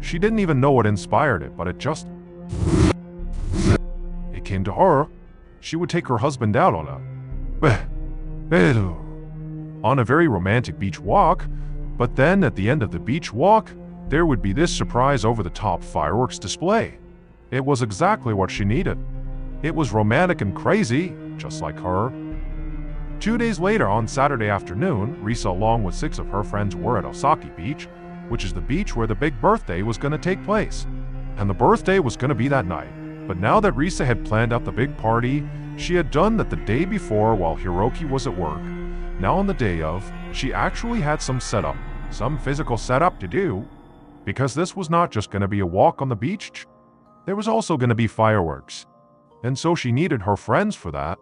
She didn't even know what inspired it, but it came to her. She would take her husband out on a very romantic beach walk, but then at the end of the beach walk, there would be this surprise over-the-top fireworks display. It was exactly what she needed. It was romantic and crazy, just like her. 2 days later, on Saturday afternoon, Risa along with 6 of her friends were at Osaki Beach, which is the beach where the big birthday was going to take place. And the birthday was going to be that night. But now that Risa had planned out the big party, she had done that the day before while Hiroki was at work. Now on the day of, she actually had some physical setup to do, because this was not just going to be a walk on the beach. There was also going to be fireworks. And so she needed her friends for that.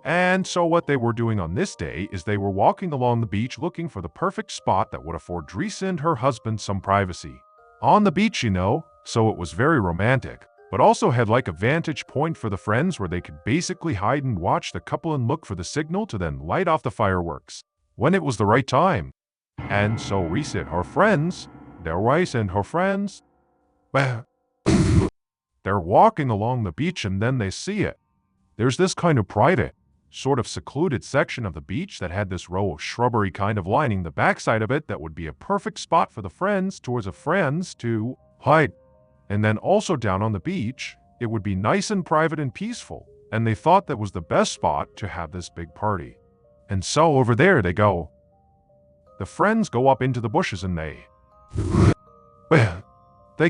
And so what they were doing on this day is they were walking along the beach looking for the perfect spot that would afford Risa and her husband some privacy. On the beach, so it was very romantic, but also had like a vantage point for the friends where they could basically hide and watch the couple and look for the signal to then light off the fireworks when it was the right time. And so Risa and her friends, they're walking along the beach and then they see it. There's this kind of private, sort of secluded section of the beach that had this row of shrubbery kind of lining the backside of it that would be a perfect spot for the friends to hide. And then also down on the beach, it would be nice and private and peaceful, and they thought that was the best spot to have this big party. And so over there they go. The friends go up into the bushes and they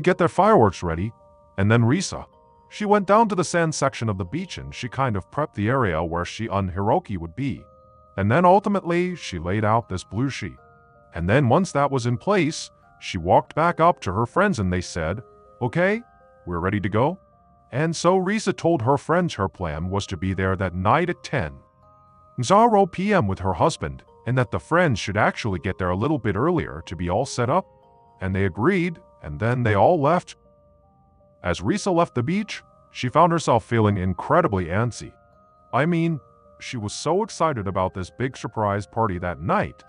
get their fireworks ready. And then Risa, she went down to the sand section of the beach and she kind of prepped the area where she and Hiroki would be. And then ultimately, she laid out this blue sheet. And then once that was in place, she walked back up to her friends and they said, "Okay, we're ready to go." And so Risa told her friends her plan was to be there that night at 10:00 p.m. with her husband, and that the friends should actually get there a little bit earlier to be all set up. And they agreed, and then they all left. As Risa left the beach, she found herself feeling incredibly antsy. I mean, she was so excited about this big surprise party that night,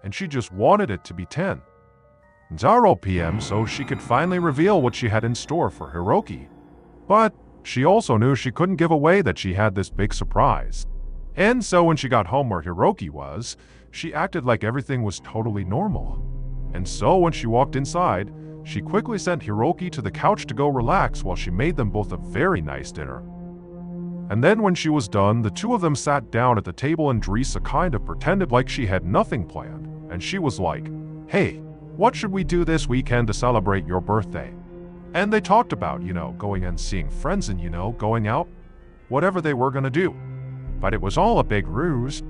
and she just wanted it to be 10:00 p.m. so she could finally reveal what she had in store for Hiroki. But she also knew she couldn't give away that she had this big surprise. And so when she got home where Hiroki was, she acted like everything was totally normal. And so when she walked inside, she quickly sent Hiroki to the couch to go relax while she made them both a very nice dinner. And then when she was done, the two of them sat down at the table and Risa kind of pretended like she had nothing planned. And she was like, "Hey, what should we do this weekend to celebrate your birthday?" And they talked about, going and seeing friends and, going out, whatever they were gonna do. But it was all a big ruse.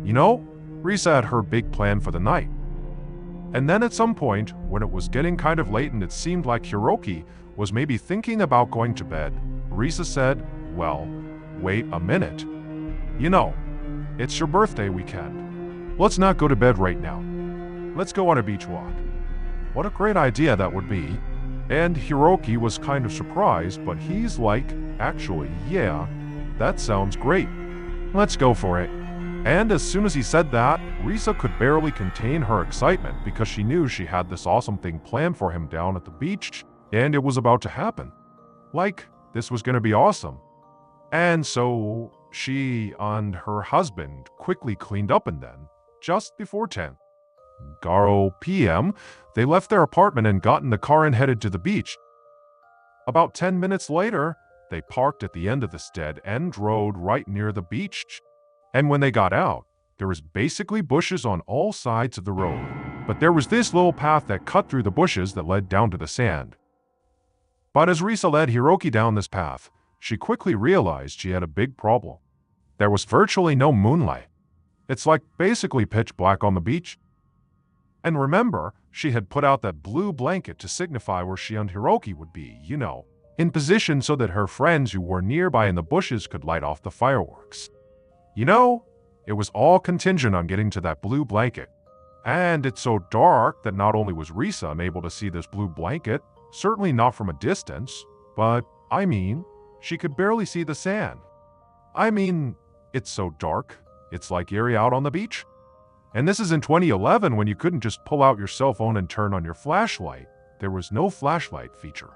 Risa had her big plan for the night. And then at some point, when it was getting kind of late and it seemed like Hiroki was maybe thinking about going to bed, Risa said, "Well, wait a minute. It's your birthday weekend. Let's not go to bed right now. Let's go on a beach walk." What a great idea that would be. And Hiroki was kind of surprised, but he's like, "Actually, yeah, that sounds great. Let's go for it." And as soon as he said that, Risa could barely contain her excitement because she knew she had this awesome thing planned for him down at the beach, and it was about to happen. This was going to be awesome. And so she and her husband quickly cleaned up, and then, just before 10:00 p.m., they left their apartment and got in the car and headed to the beach. About 10 minutes later, they parked at the end of the stead end road right near the beach. And when they got out, there was basically bushes on all sides of the road. But there was this little path that cut through the bushes that led down to the sand. But as Risa led Hiroki down this path, she quickly realized she had a big problem. There was virtually no moonlight. It's like basically pitch black on the beach. And remember, she had put out that blue blanket to signify where she and Hiroki would be, in position so that her friends who were nearby in the bushes could light off the fireworks. It was all contingent on getting to that blue blanket. And it's so dark that not only was Risa unable to see this blue blanket, certainly not from a distance, but, she could barely see the sand. It's so dark, it's like eerie out on the beach. And this is in 2011 when you couldn't just pull out your cell phone and turn on your flashlight. There was no flashlight feature.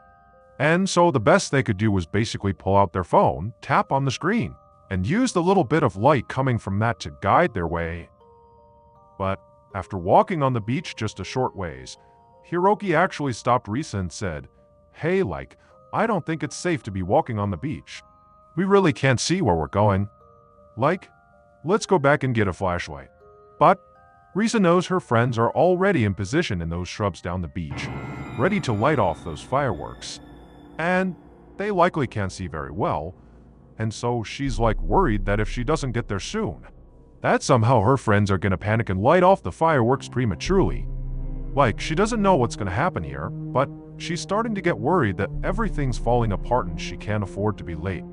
And so the best they could do was basically pull out their phone, tap on the screen, and use the little bit of light coming from that to guide their way. But after walking on the beach just a short ways, Hiroki actually stopped Risa and said, "Hey, I don't think it's safe to be walking on the beach. We really can't see where we're going. Let's go back and get a flashlight." But Risa knows her friends are already in position in those shrubs down the beach, ready to light off those fireworks. And they likely can't see very well, and so she's worried that if she doesn't get there soon, that somehow her friends are gonna panic and light off the fireworks prematurely. She doesn't know what's gonna happen here, but she's starting to get worried that everything's falling apart and she can't afford to be late.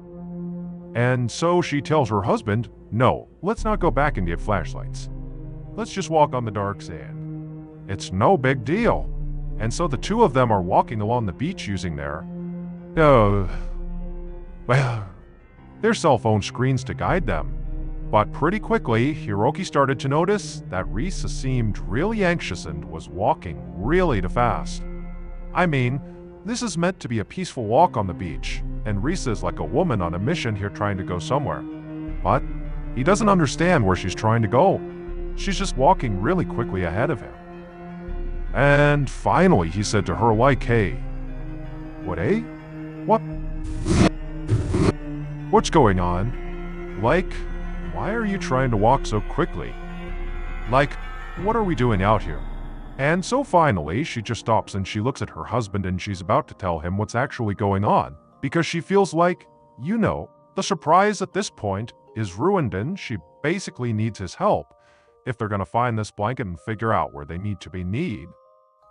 And so she tells her husband, "No, let's not go back and get flashlights. Let's just walk on the dark sand. It's no big deal." And so the two of them are walking along the beach using their cell phone screens to guide them. But pretty quickly, Hiroki started to notice that Risa seemed really anxious and was walking really fast. This is meant to be a peaceful walk on the beach, and Risa is like a woman on a mission here trying to go somewhere. But he doesn't understand where she's trying to go. She's just walking really quickly ahead of him. And finally, he said to her "Hey, what, eh? What? What's going on? why are you trying to walk so quickly? Like, what are we doing out here? And so finally, she just stops and she looks at her husband and she's about to tell him what's actually going on, because she feels like, the surprise at this point is ruined and she basically needs his help if they're gonna find this blanket and figure out where they need to be.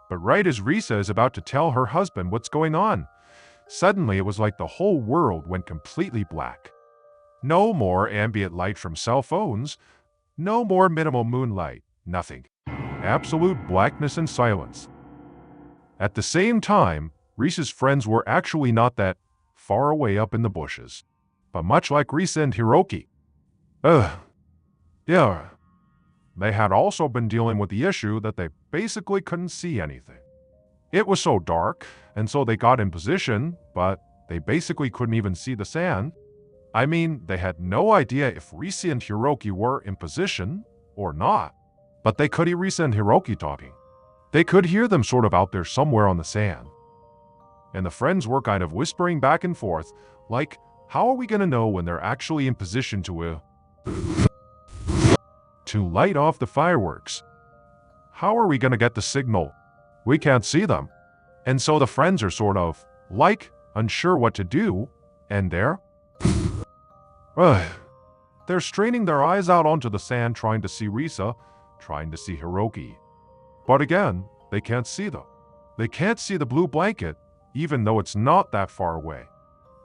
But right as Risa is about to tell her husband what's going on, suddenly it was like the whole world went completely black. No more ambient light from cell phones, no more minimal moonlight, nothing. Absolute blackness and silence. At the same time, Risa's friends were actually not that far away up in the bushes. But much like Risa and Hiroki, they had also been dealing with the issue that they basically couldn't see anything. It was so dark, and so they got in position, but they basically couldn't even see the sand. I mean, they had no idea if Risa and Hiroki were in position or not. But they could hear Risa and Hiroki talking. They could hear them sort of out there somewhere on the sand. And the friends were kind of whispering back and forth, like, how are we going to know when they're actually in position to light off the fireworks? How are we going to get the signal? We can't see them. And so the friends are sort of, like, unsure what to do, and they're straining their eyes out onto the sand trying to see Risa, trying to see Hiroki. But again, they can't see them. They can't see the blue blanket, even though it's not that far away.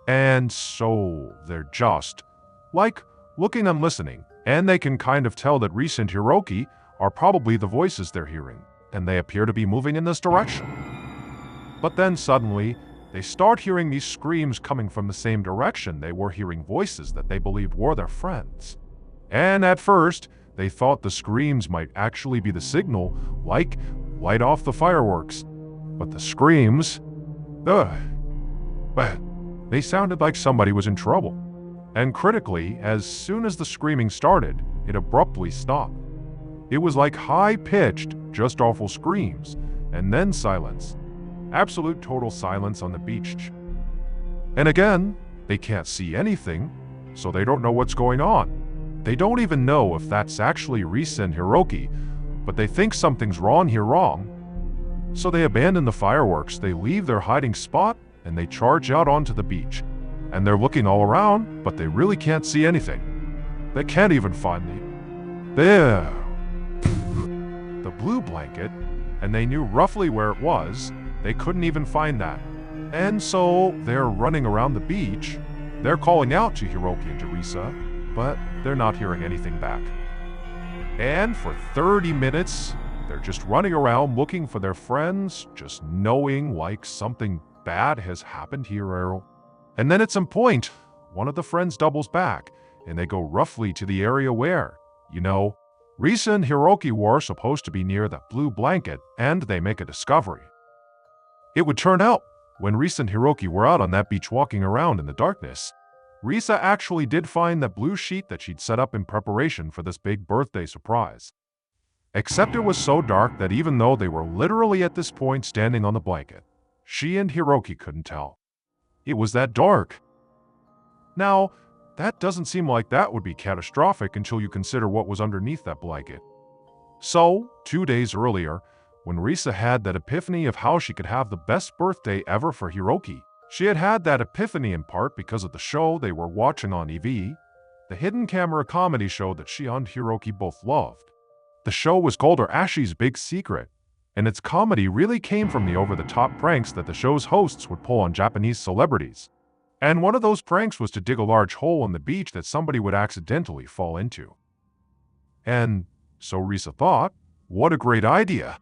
And so they're just, like, looking and listening, and they can kind of tell that Risa and Hiroki are probably the voices they're hearing, and they appear to be moving in this direction. But then suddenly, they start hearing these screams coming from the same direction they were hearing voices that they believed were their friends. And at first, they thought the screams might actually be the signal, like, light off the fireworks. But the screams, they sounded like somebody was in trouble. And critically, as soon as the screaming started, it abruptly stopped. It was like high-pitched, just awful screams, and then silence. Absolute total silence on the beach. And again, they can't see anything, so they don't know what's going on. They don't even know if that's actually Risa and Hiroki, but they think something's wrong here. So they abandon the fireworks, they leave their hiding spot, and they charge out onto the beach. And they're looking all around, but they really can't see anything. They can't even find the blue blanket, and they knew roughly where it was. They couldn't even find that. And so they're running around the beach. They're calling out to Hiroki and to Risa, but they're not hearing anything back. And for 30 minutes, they're just running around looking for their friends, just knowing like something bad has happened here. And then at some point, one of the friends doubles back, and they go roughly to the area where, Risa and Hiroki were supposed to be near that blue blanket, and they make a discovery. It would turn out, when Risa and Hiroki were out on that beach walking around in the darkness, Risa actually did find that blue sheet that she'd set up in preparation for this big birthday surprise. Except it was so dark that even though they were literally at this point standing on the blanket, she and Hiroki couldn't tell. It was that dark. Now, that doesn't seem like that would be catastrophic until you consider what was underneath that blanket. So, 2 days earlier, when Risa had that epiphany of how she could have the best birthday ever for Hiroki, she had had that epiphany in part because of the show they were watching on TV, the hidden camera comedy show that she and Hiroki both loved. The show was called Ashi's Big Secret, and its comedy really came from the over-the-top pranks that the show's hosts would pull on Japanese celebrities. And one of those pranks was to dig a large hole on the beach that somebody would accidentally fall into. And so Risa thought, what a great idea.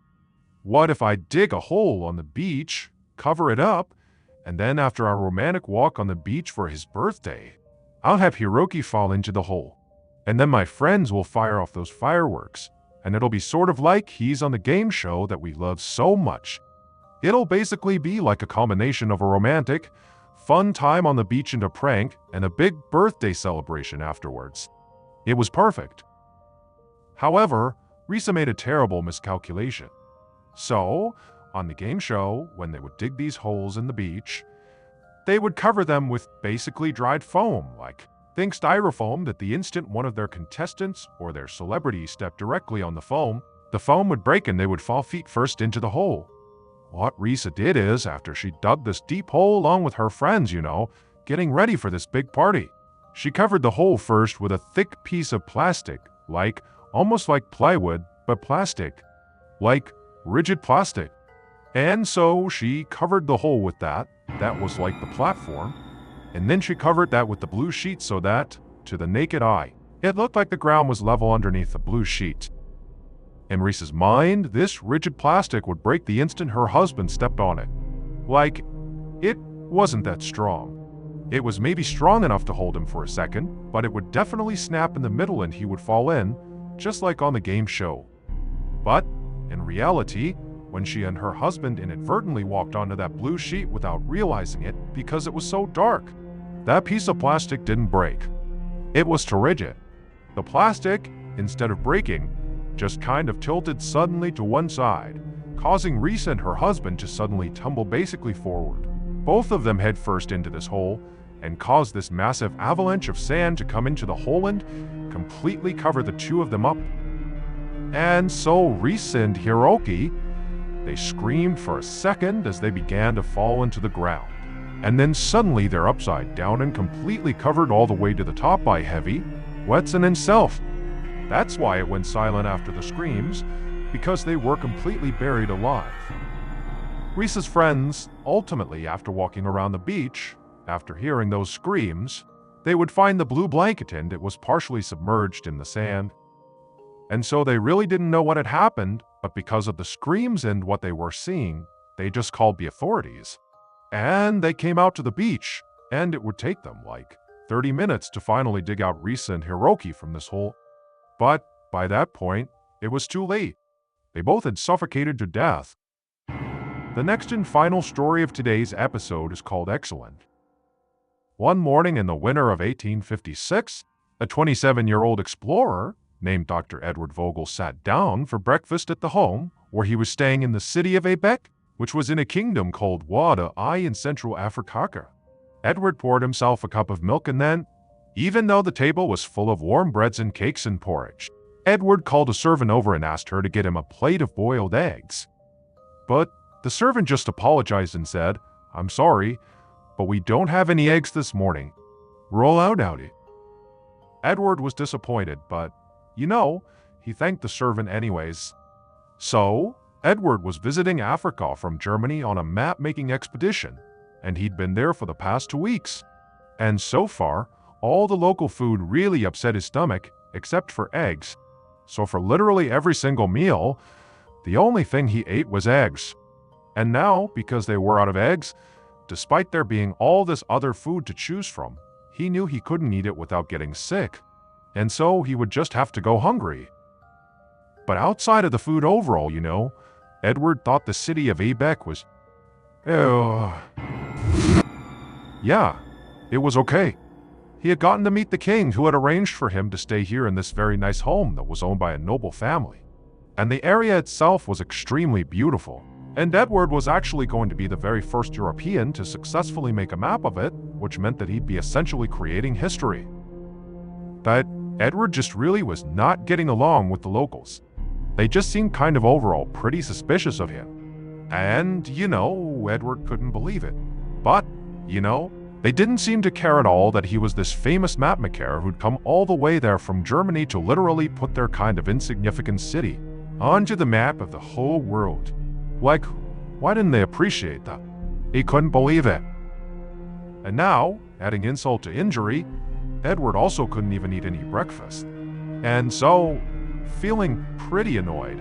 What if I dig a hole on the beach, cover it up, and then after our romantic walk on the beach for his birthday, I'll have Hiroki fall into the hole. And then my friends will fire off those fireworks, and it'll be sort of like he's on the game show that we love so much. It'll basically be like a combination of a romantic, fun time on the beach and a prank, and a big birthday celebration afterwards. It was perfect. However, Risa made a terrible miscalculation. So, on the game show, when they would dig these holes in the beach, they would cover them with basically dried foam, like Think styrofoam that the instant one of their contestants or their celebrity stepped directly on the foam would break and they would fall feet first into the hole. What Risa did is, after she dug this deep hole along with her friends, getting ready for this big party, she covered the hole first with a thick piece of plastic, almost like plywood, but plastic, like rigid plastic. And so she covered the hole with that was like the platform, and then she covered that with the blue sheet so that, to the naked eye, it looked like the ground was level underneath the blue sheet. In Risa's mind, this rigid plastic would break the instant her husband stepped on it. It wasn't that strong. It was maybe strong enough to hold him for a second, but it would definitely snap in the middle and he would fall in, just like on the game show. But, in reality, when she and her husband inadvertently walked onto that blue sheet without realizing it because it was so dark, that piece of plastic didn't break. It was too rigid. The plastic, instead of breaking, just kind of tilted suddenly to one side, causing Risa and her husband to suddenly tumble basically forward. Both of them head first into this hole and caused this massive avalanche of sand to come into the hole and completely cover the two of them up. And so Risa and Hiroki, they screamed for a second as they began to fall into the ground. And then suddenly they're upside down and completely covered all the way to the top by Heavy, Wetson himself. That's why it went silent after the screams, because they were completely buried alive. Risa's friends, ultimately after walking around the beach, after hearing those screams, they would find the blue blanket and it was partially submerged in the sand. And so they really didn't know what had happened, but because of the screams and what they were seeing, they just called the authorities. And they came out to the beach, and it would take them 30 minutes to finally dig out Risa and Hiroki from this hole. But by that point, it was too late. They both had suffocated to death. The next and final story of today's episode is called Excellent. One morning in the winter of 1856, a 27-year-old explorer named Dr. Edward Vogel sat down for breakfast at the home where he was staying in the city of Abec, which was in a kingdom called Wada I in Central Africa. Edward poured himself a cup of milk and then, even though the table was full of warm breads and cakes and porridge, Edward called a servant over and asked her to get him a plate of boiled eggs. But the servant just apologized and said, "I'm sorry, but we don't have any eggs this morning. Roll out it." Edward was disappointed, but, he thanked the servant anyways. So, Edward was visiting Africa from Germany on a map-making expedition, and he'd been there for the past 2 weeks. And so far, all the local food really upset his stomach, except for eggs. So for literally every single meal, the only thing he ate was eggs. And now, because they were out of eggs, despite there being all this other food to choose from, he knew he couldn't eat it without getting sick. And so he would just have to go hungry. But outside of the food overall, Edward thought the city of Abec was... Yeah, it was okay. He had gotten to meet the king who had arranged for him to stay here in this very nice home that was owned by a noble family. And the area itself was extremely beautiful. And Edward was actually going to be the very first European to successfully make a map of it, which meant that he'd be essentially creating history. But Edward just really was not getting along with the locals. They just seemed kind of overall pretty suspicious of him. And, Edward couldn't believe it. But, they didn't seem to care at all that he was this famous mapmaker who'd come all the way there from Germany to literally put their kind of insignificant city onto the map of the whole world. Why didn't they appreciate that? He couldn't believe it. And now, adding insult to injury, Edward also couldn't even eat any breakfast. And so, feeling pretty annoyed,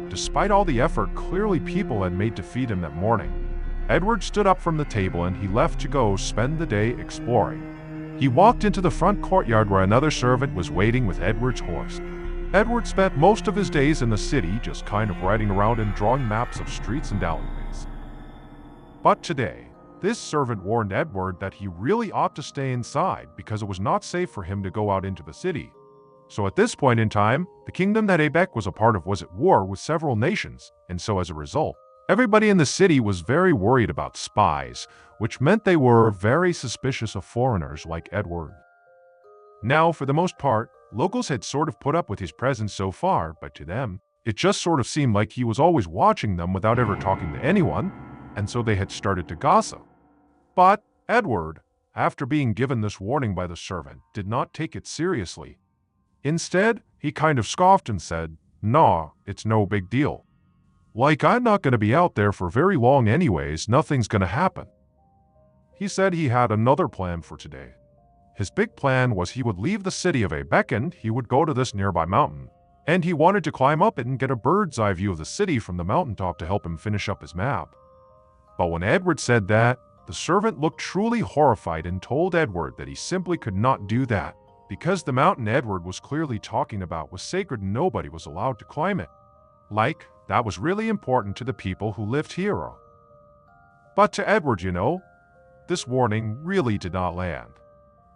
despite all the effort clearly people had made to feed him that morning, Edward stood up from the table and he left to go spend the day exploring. He walked into the front courtyard where another servant was waiting with Edward's horse. Edward spent most of his days in the city just kind of riding around and drawing maps of streets and alleyways. But today, this servant warned Edward that he really ought to stay inside because it was not safe for him to go out into the city. So at this point in time, the kingdom that Abec was a part of was at war with several nations, and so as a result, everybody in the city was very worried about spies, which meant they were very suspicious of foreigners like Edward. Now, for the most part, locals had sort of put up with his presence so far, but to them, it just sort of seemed like he was always watching them without ever talking to anyone, and so they had started to gossip. But Edward, after being given this warning by the servant, did not take it seriously. Instead, he kind of scoffed and said, "Nah, it's no big deal. Like, I'm not going to be out there for very long anyways, nothing's going to happen." He said he had another plan for today. His big plan was he would leave the city of Abec and he would go to this nearby mountain, and he wanted to climb up it and get a bird's eye view of the city from the mountaintop to help him finish up his map. But when Edward said that, the servant looked truly horrified and told Edward that he simply could not do that, because the mountain Edward was clearly talking about was sacred and nobody was allowed to climb it. Like, that was really important to the people who lived here. But to Edward, this warning really did not land.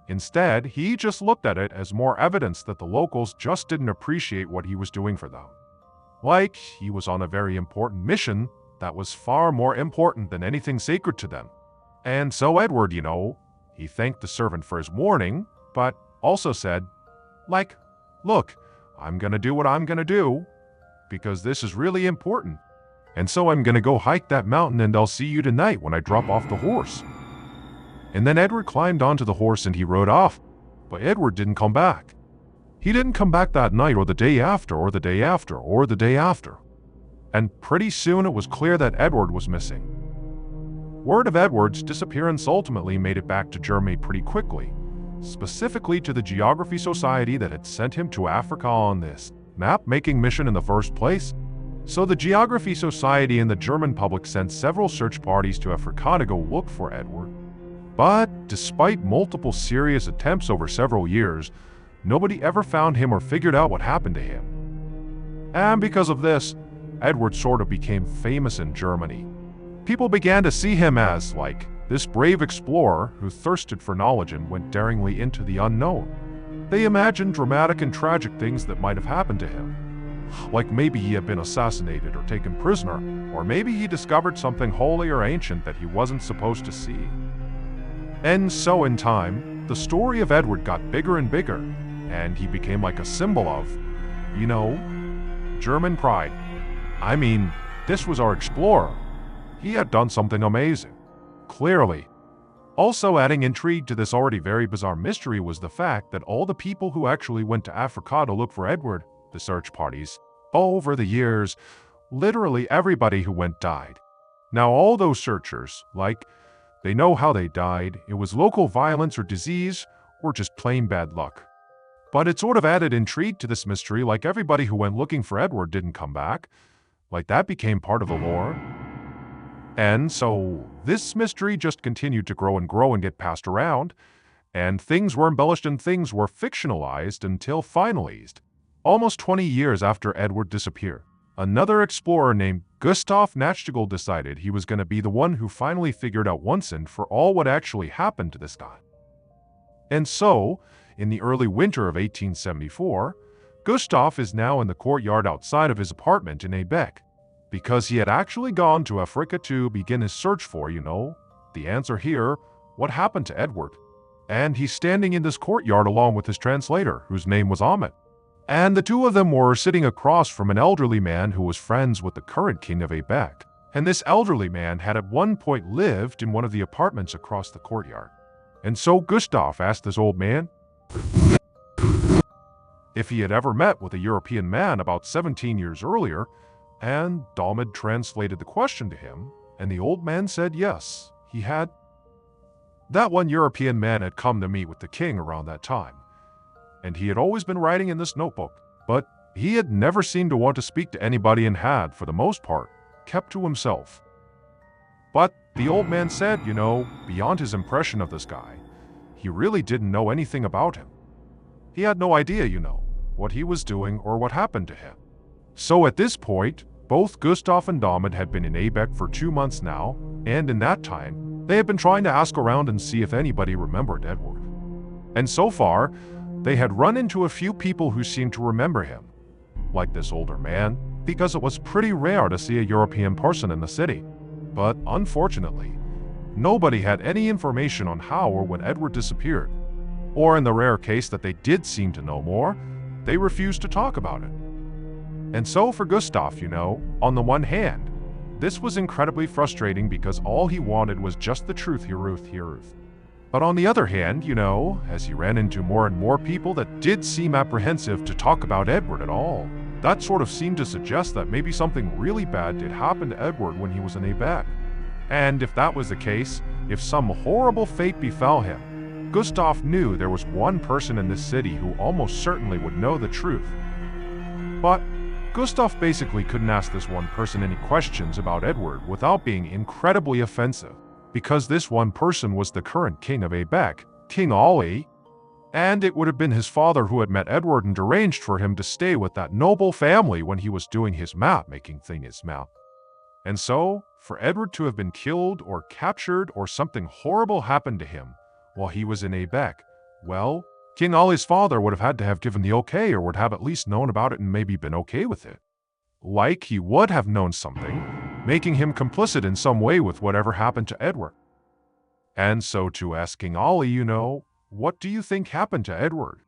Instead, he just looked at it as more evidence that the locals just didn't appreciate what he was doing for them. Like, he was on a very important mission that was far more important than anything sacred to them. And so Edward, he thanked the servant for his warning, but also said, look, I'm gonna do what I'm gonna do, because this is really important. And so I'm gonna go hike that mountain and I'll see you tonight when I drop off the horse. And then Edward climbed onto the horse and he rode off, but Edward didn't come back. He didn't come back that night or the day after or the day after or the day after. And pretty soon it was clear that Edward was missing. Word of Edward's disappearance ultimately made it back to Germany pretty quickly, specifically to the Geography Society that had sent him to Africa on this map-making mission in the first place. So the Geography Society and the German public sent several search parties to Africa to go look for Edward. But despite multiple serious attempts over several years, nobody ever found him or figured out what happened to him. And because of this, Edward sort of became famous in Germany. People began to see him as, this brave explorer who thirsted for knowledge and went daringly into the unknown. They imagined dramatic and tragic things that might have happened to him. Like maybe he had been assassinated or taken prisoner, or maybe he discovered something holy or ancient that he wasn't supposed to see. And so in time, the story of Edward got bigger and bigger, and he became like a symbol of, German pride. I mean, this was our explorer. He had done something amazing. Clearly. Also adding intrigue to this already very bizarre mystery was the fact that all the people who actually went to Africa to look for Edward, the search parties, over the years, literally everybody who went died. Now all those searchers, they know how they died. It was local violence or disease, or just plain bad luck. But it sort of added intrigue to this mystery, everybody who went looking for Edward didn't come back. That became part of the lore. And so this mystery just continued to grow and get passed around, and things were embellished and things were fictionalized until finally, almost 20 years after Edward disappeared, another explorer named Gustav Nachtigall decided he was going to be the one who finally figured out once and for all what actually happened to this guy. And so, in the early winter of 1874, Gustav is now in the courtyard outside of his apartment in Abec, because he had actually gone to Africa to begin his search for, the answer here, what happened to Edward. And he's standing in this courtyard along with his translator, whose name was Ahmed. And the two of them were sitting across from an elderly man who was friends with the current king of Abec. And this elderly man had at one point lived in one of the apartments across the courtyard. And so Gustav asked this old man if he had ever met with a European man about 17 years earlier, and Ahmed translated the question to him, and the old man said yes, he had. That one European man had come to meet with the king around that time, and he had always been writing in this notebook, but he had never seemed to want to speak to anybody and had, for the most part, kept to himself. But the old man said, beyond his impression of this guy, he really didn't know anything about him. He had no idea, what he was doing or what happened to him. So at this point, both Gustav and Ahmed had been in Abec for 2 months now, and in that time, they had been trying to ask around and see if anybody remembered Edward. And so far, they had run into a few people who seemed to remember him, like this older man, because it was pretty rare to see a European person in the city. But unfortunately, nobody had any information on how or when Edward disappeared. Or in the rare case that they did seem to know more, they refused to talk about it. And so for Gustav, on the one hand, this was incredibly frustrating because all he wanted was just the truth, Heruth. But on the other hand, as he ran into more and more people that did seem apprehensive to talk about Edward at all, that sort of seemed to suggest that maybe something really bad did happen to Edward when he was in Quebec. And if that was the case, if some horrible fate befell him, Gustav knew there was one person in this city who almost certainly would know the truth. But Gustav basically couldn't ask this one person any questions about Edward without being incredibly offensive, because this one person was the current king of Quebec, King Ollie, and it would have been his father who had met Edward and arranged for him to stay with that noble family when he was doing his map-making thing, his map. And so, for Edward to have been killed or captured or something horrible happened to him while he was in Quebec, well, King Ollie's father would have had to have given the okay or would have at least known about it and maybe been okay with it. Like he would have known something, making him complicit in some way with whatever happened to Edward. And so to ask King Ollie, what do you think happened to Edward?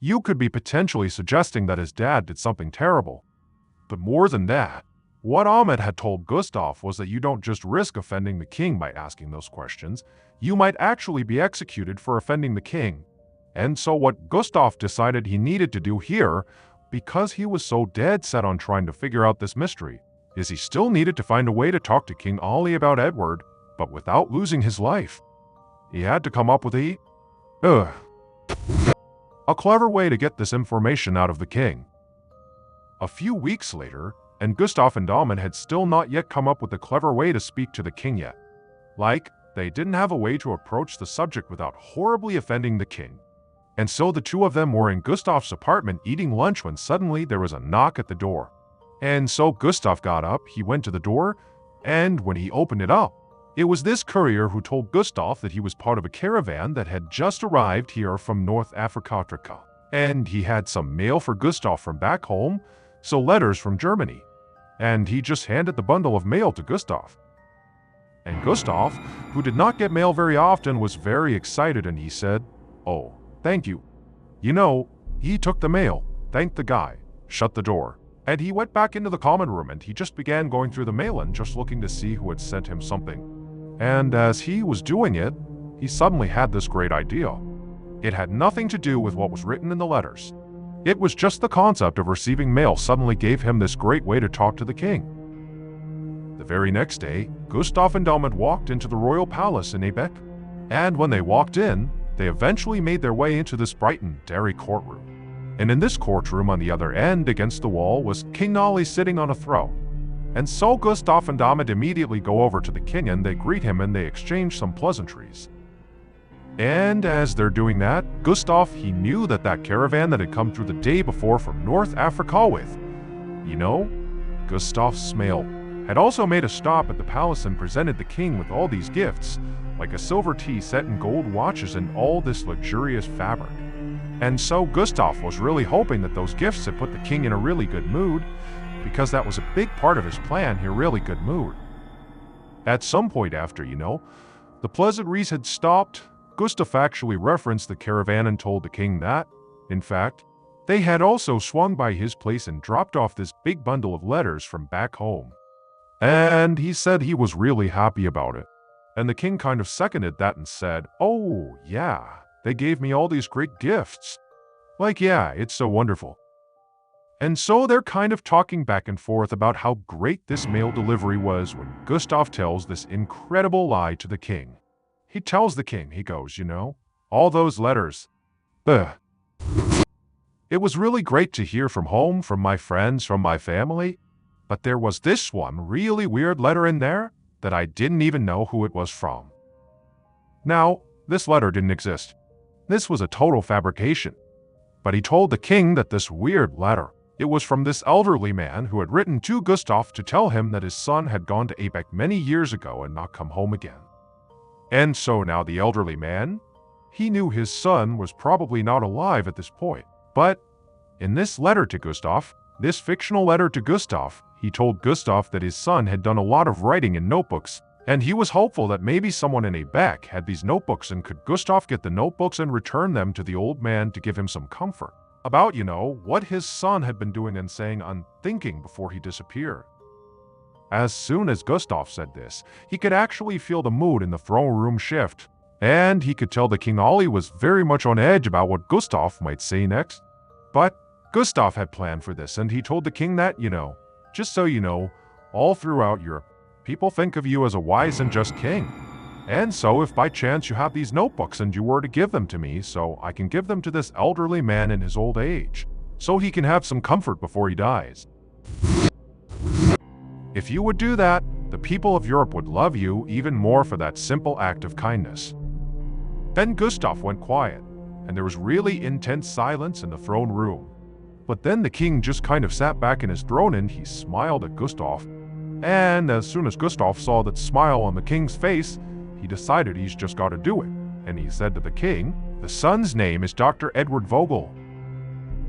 You could be potentially suggesting that his dad did something terrible. But more than that, what Ahmed had told Gustav was that you don't just risk offending the king by asking those questions, you might actually be executed for offending the king. And so what Gustav decided he needed to do here, because he was so dead set on trying to figure out this mystery, is he still needed to find a way to talk to King Ollie about Edward, but without losing his life. He had to come up with a clever way to get this information out of the king. A few weeks later, and Gustav and Ahmed had still not yet come up with a clever way to speak to the king yet. Like, they didn't have a way to approach the subject without horribly offending the king. And so the two of them were in Gustav's apartment eating lunch when suddenly there was a knock at the door. And so Gustav got up, he went to the door, and when he opened it up, it was this courier who told Gustav that he was part of a caravan that had just arrived here from North Africa. And he had some mail for Gustav from back home, so letters from Germany. And he just handed the bundle of mail to Gustav. And Gustav, who did not get mail very often, was very excited and he said, "Oh, thank you." He took the mail, thanked the guy, shut the door, and he went back into the common room and he just began going through the mail and just looking to see who had sent him something. And as he was doing it, he suddenly had this great idea. It had nothing to do with what was written in the letters. It was just the concept of receiving mail suddenly gave him this great way to talk to the king. The very next day, Gustav and Ahmed walked into the royal palace in Quebec, and when they walked in, they eventually made their way into this bright and airy courtroom. And in this courtroom on the other end against the wall was King Ollie sitting on a throne. And so Gustav and Ahmed immediately go over to the king and they greet him and they exchange some pleasantries. And as they're doing that, Gustav, he knew that caravan that had come through the day before from North Africa with, Gustav Smale, had also made a stop at the palace and presented the king with all these gifts, like a silver tea set in gold watches and all this luxurious fabric. And so Gustav was really hoping that those gifts had put the king in a really good mood, because that was a big part of his plan, a really good mood. At some point after, the pleasantries had stopped, Gustav actually referenced the caravan and told the king that, in fact, they had also swung by his place and dropped off this big bundle of letters from back home. And he said he was really happy about it. And the king kind of seconded that and said, "Oh, yeah, they gave me all these great gifts. It's so wonderful." And so they're kind of talking back and forth about how great this mail delivery was when Gustav tells this incredible lie to the king. He tells the king, he goes, all those letters. It was really great to hear from home, from my friends, from my family, but there was this one really weird letter in there that I didn't even know who it was from. Now, this letter didn't exist. This was a total fabrication. But he told the king that this weird letter, it was from this elderly man who had written to Gustav to tell him that his son had gone to Quebec many years ago and not come home again. And so now the elderly man, he knew his son was probably not alive at this point. But in this letter to Gustav, this fictional letter to Gustav, he told Gustav that his son had done a lot of writing in notebooks And he was hopeful that maybe someone in Quebec had these notebooks and could Gustav get the notebooks and return them to the old man to give him some comfort about, what his son had been doing and saying and thinking before he disappeared. As soon as Gustav said this, he could actually feel the mood in the throne room shift, and he could tell that King Ollie was very much on edge about what Gustav might say next. But Gustav had planned for this, and he told the king that, just so you know, all throughout Europe, people think of you as a wise and just king. And so if by chance you have these notebooks and you were to give them to me, so I can give them to this elderly man in his old age, so he can have some comfort before he dies. If you would do that, the people of Europe would love you even more for that simple act of kindness. Then Gustav went quiet, and there was really intense silence in the throne room. But then the king just kind of sat back in his throne and he smiled at Gustav. And as soon as Gustav saw that smile on the king's face, he decided he's just got to do it. And he said to the king, "The son's name is Dr. Edward Vogel."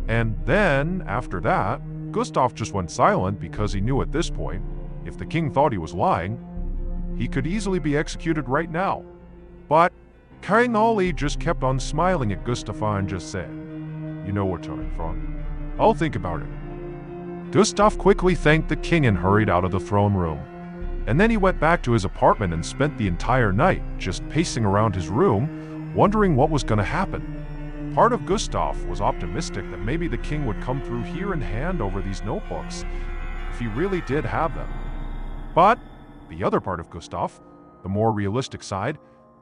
And then, after that, Gustav just went silent because he knew at this point, if the king thought he was lying, he could easily be executed right now. But King Ollie just kept on smiling at Gustav and just said, "You know what time, Frank. I'll think about it." Gustav quickly thanked the king and hurried out of the throne room. And then he went back to his apartment and spent the entire night just pacing around his room, wondering what was going to happen. Part of Gustav was optimistic that maybe the king would come through here and hand over these notebooks, if he really did have them. But the other part of Gustav, the more realistic side,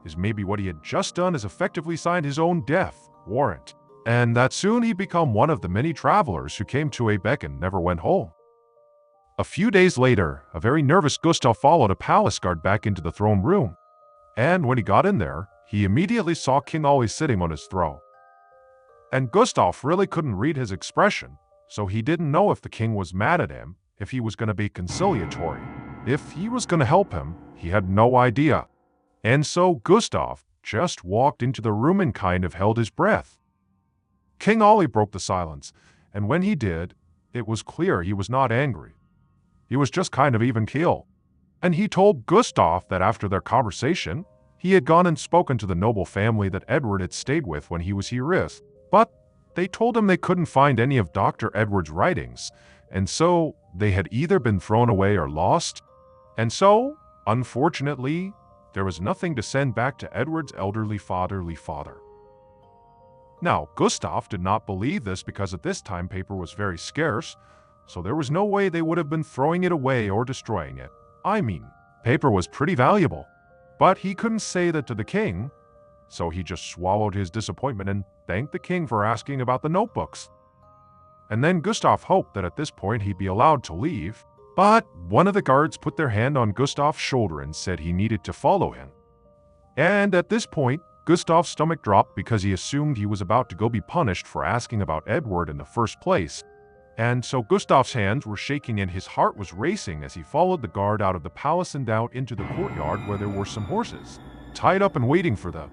is maybe what he had just done is effectively signed his own death warrant, and that soon he'd become one of the many travelers who came to Quebec and never went home. A few days later, a very nervous Gustav followed a palace guard back into the throne room, and when he got in there, he immediately saw King Ollie sitting on his throne. And Gustav really couldn't read his expression, so he didn't know if the king was mad at him, if he was going to be conciliatory, if he was going to help him. He had no idea. And so Gustav just walked into the room and kind of held his breath. King Ollie broke the silence, and when he did, it was clear he was not angry. He was just kind of even keel. And he told Gustav that after their conversation, he had gone and spoken to the noble family that Edward had stayed with when he was here, but they told him they couldn't find any of Dr. Edward's writings, and so they had either been thrown away or lost. And so, unfortunately, there was nothing to send back to Edward's elderly father. Now, Gustav did not believe this because at this time paper was very scarce, so there was no way they would have been throwing it away or destroying it. I mean, paper was pretty valuable. But he couldn't say that to the king, so he just swallowed his disappointment and thanked the king for asking about the notebooks. And then Gustav hoped that at this point he'd be allowed to leave, but one of the guards put their hand on Gustav's shoulder and said he needed to follow him. And at this point, Gustav's stomach dropped because he assumed he was about to go be punished for asking about Edward in the first place. And so Gustav's hands were shaking and his heart was racing as he followed the guard out of the palace and out into the courtyard where there were some horses, tied up and waiting for them.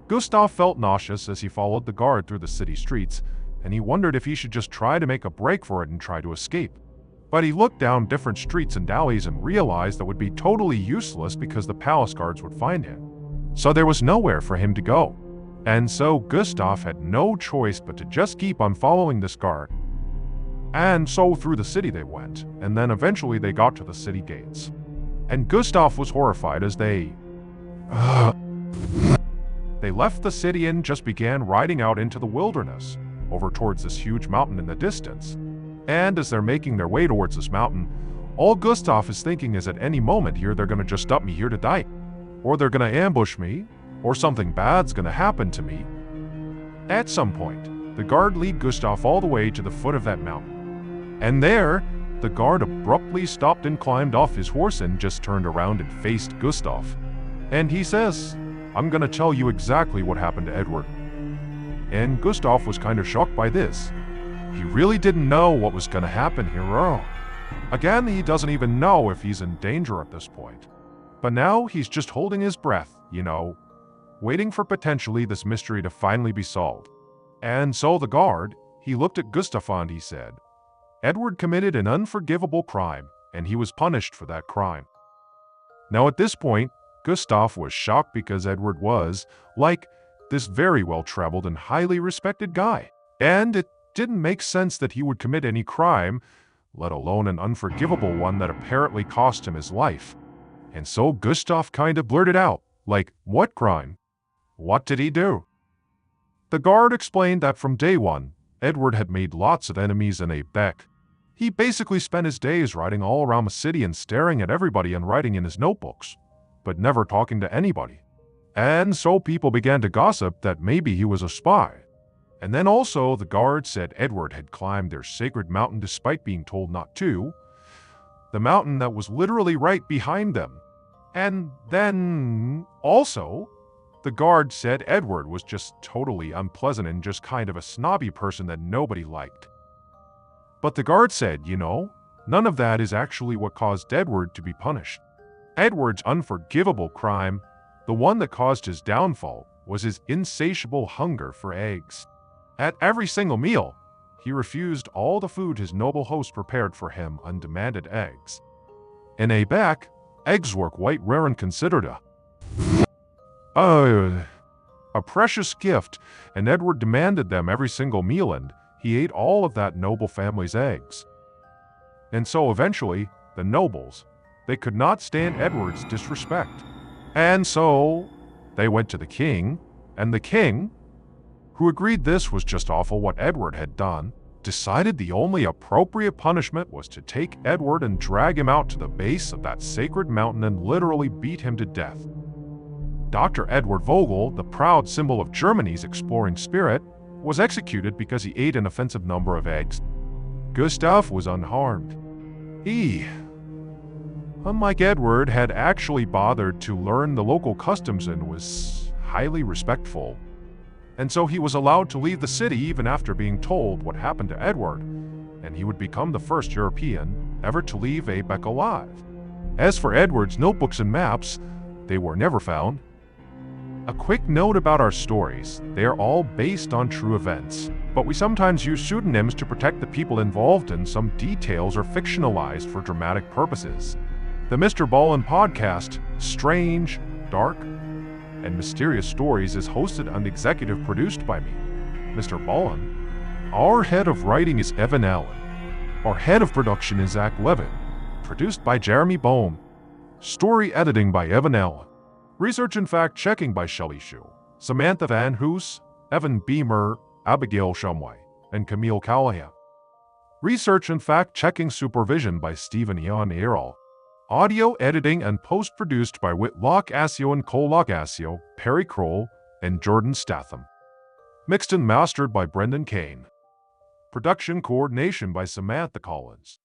Gustav felt nauseous as he followed the guard through the city streets, and he wondered if he should just try to make a break for it and try to escape. But he looked down different streets and alleys and realized that would be totally useless because the palace guards would find him. So there was nowhere for him to go. And so Gustav had no choice but to just keep on following this guard. And so through the city they went, and then eventually they got to the city gates. And Gustav was horrified as they left the city and just began riding out into the wilderness, over towards this huge mountain in the distance. And as they're making their way towards this mountain, all Gustav is thinking is at any moment here they're gonna just dump me here to die. Or they're gonna ambush me, or something bad's gonna happen to me. At some point, the guard lead Gustav all the way to the foot of that mountain. And there, the guard abruptly stopped and climbed off his horse and just turned around and faced Gustav. And he says, "I'm gonna tell you exactly what happened to Edward." And Gustav was kind of shocked by this. He really didn't know what was gonna happen here. Again, he doesn't even know if he's in danger at this point. But now he's just holding his breath, waiting for potentially this mystery to finally be solved. And so the guard, he looked at Gustav and he said, "Edward committed an unforgivable crime, and he was punished for that crime." Now at this point, Gustav was shocked because Edward was, like, this very well-traveled and highly respected guy. And it didn't make sense that he would commit any crime, let alone an unforgivable one that apparently cost him his life. And so Gustav kind of blurted out, like, what crime? What did he do? The guard explained that from day one, Edward had made lots of enemies in Abeck. He basically spent his days riding all around the city and staring at everybody and writing in his notebooks, but never talking to anybody. And so people began to gossip that maybe he was a spy. And then also the guard said Edward had climbed their sacred mountain despite being told not to, the mountain that was literally right behind them. And then also, the guard said Edward was just totally unpleasant and just kind of a snobby person that nobody liked. But the guard said, none of that is actually what caused Edward to be punished. Edward's unforgivable crime, the one that caused his downfall, was his insatiable hunger for eggs. At every single meal, he refused all the food his noble host prepared for him and demanded eggs. In Abeck, eggs were quite rare and considered a precious gift, and Edward demanded them every single meal, and he ate all of that noble family's eggs. And so eventually, the nobles, they could not stand Edward's disrespect. And so they went to the king, and the king, who agreed this was just awful what Edward had done, decided the only appropriate punishment was to take Edward and drag him out to the base of that sacred mountain and literally beat him to death. Dr. Edward Vogel, the proud symbol of Germany's exploring spirit, was executed because he ate an offensive number of eggs. Gustav was unharmed. He, unlike Edward, had actually bothered to learn the local customs and was highly respectful. And so he was allowed to leave the city even after being told what happened to Edward, and he would become the first European ever to leave Abeck alive. As for Edward's notebooks and maps, they were never found. A quick note about our stories: they are all based on true events, but we sometimes use pseudonyms to protect the people involved, and some details are fictionalized for dramatic purposes. The MrBallen podcast, strange, dark, and mysterious stories, is hosted and executive produced by me, MrBallen. Our head of writing is Evan Allen. Our head of production is Zach Levin. Produced by Jeremy Bohm. Story editing by Evan Allen. Research and fact-checking by Shelley Shu, Samantha Van Hoos, Evan Beamer, Abigail Shumway, and Camille Callahan. Research and fact-checking supervision by Stephen Ian Errol. Audio editing and post-produced by Whitlock Asio and Colock Asio, Perry Kroll, and Jordan Statham. Mixed and mastered by Brendan Kane. Production coordination by Samantha Collins.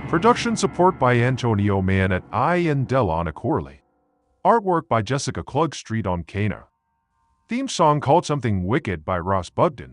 Production support by Antonio Mann at and Delana Corley. Artwork by Jessica Klugstreet on Kana. Theme song called Something Wicked by Ross Bugden.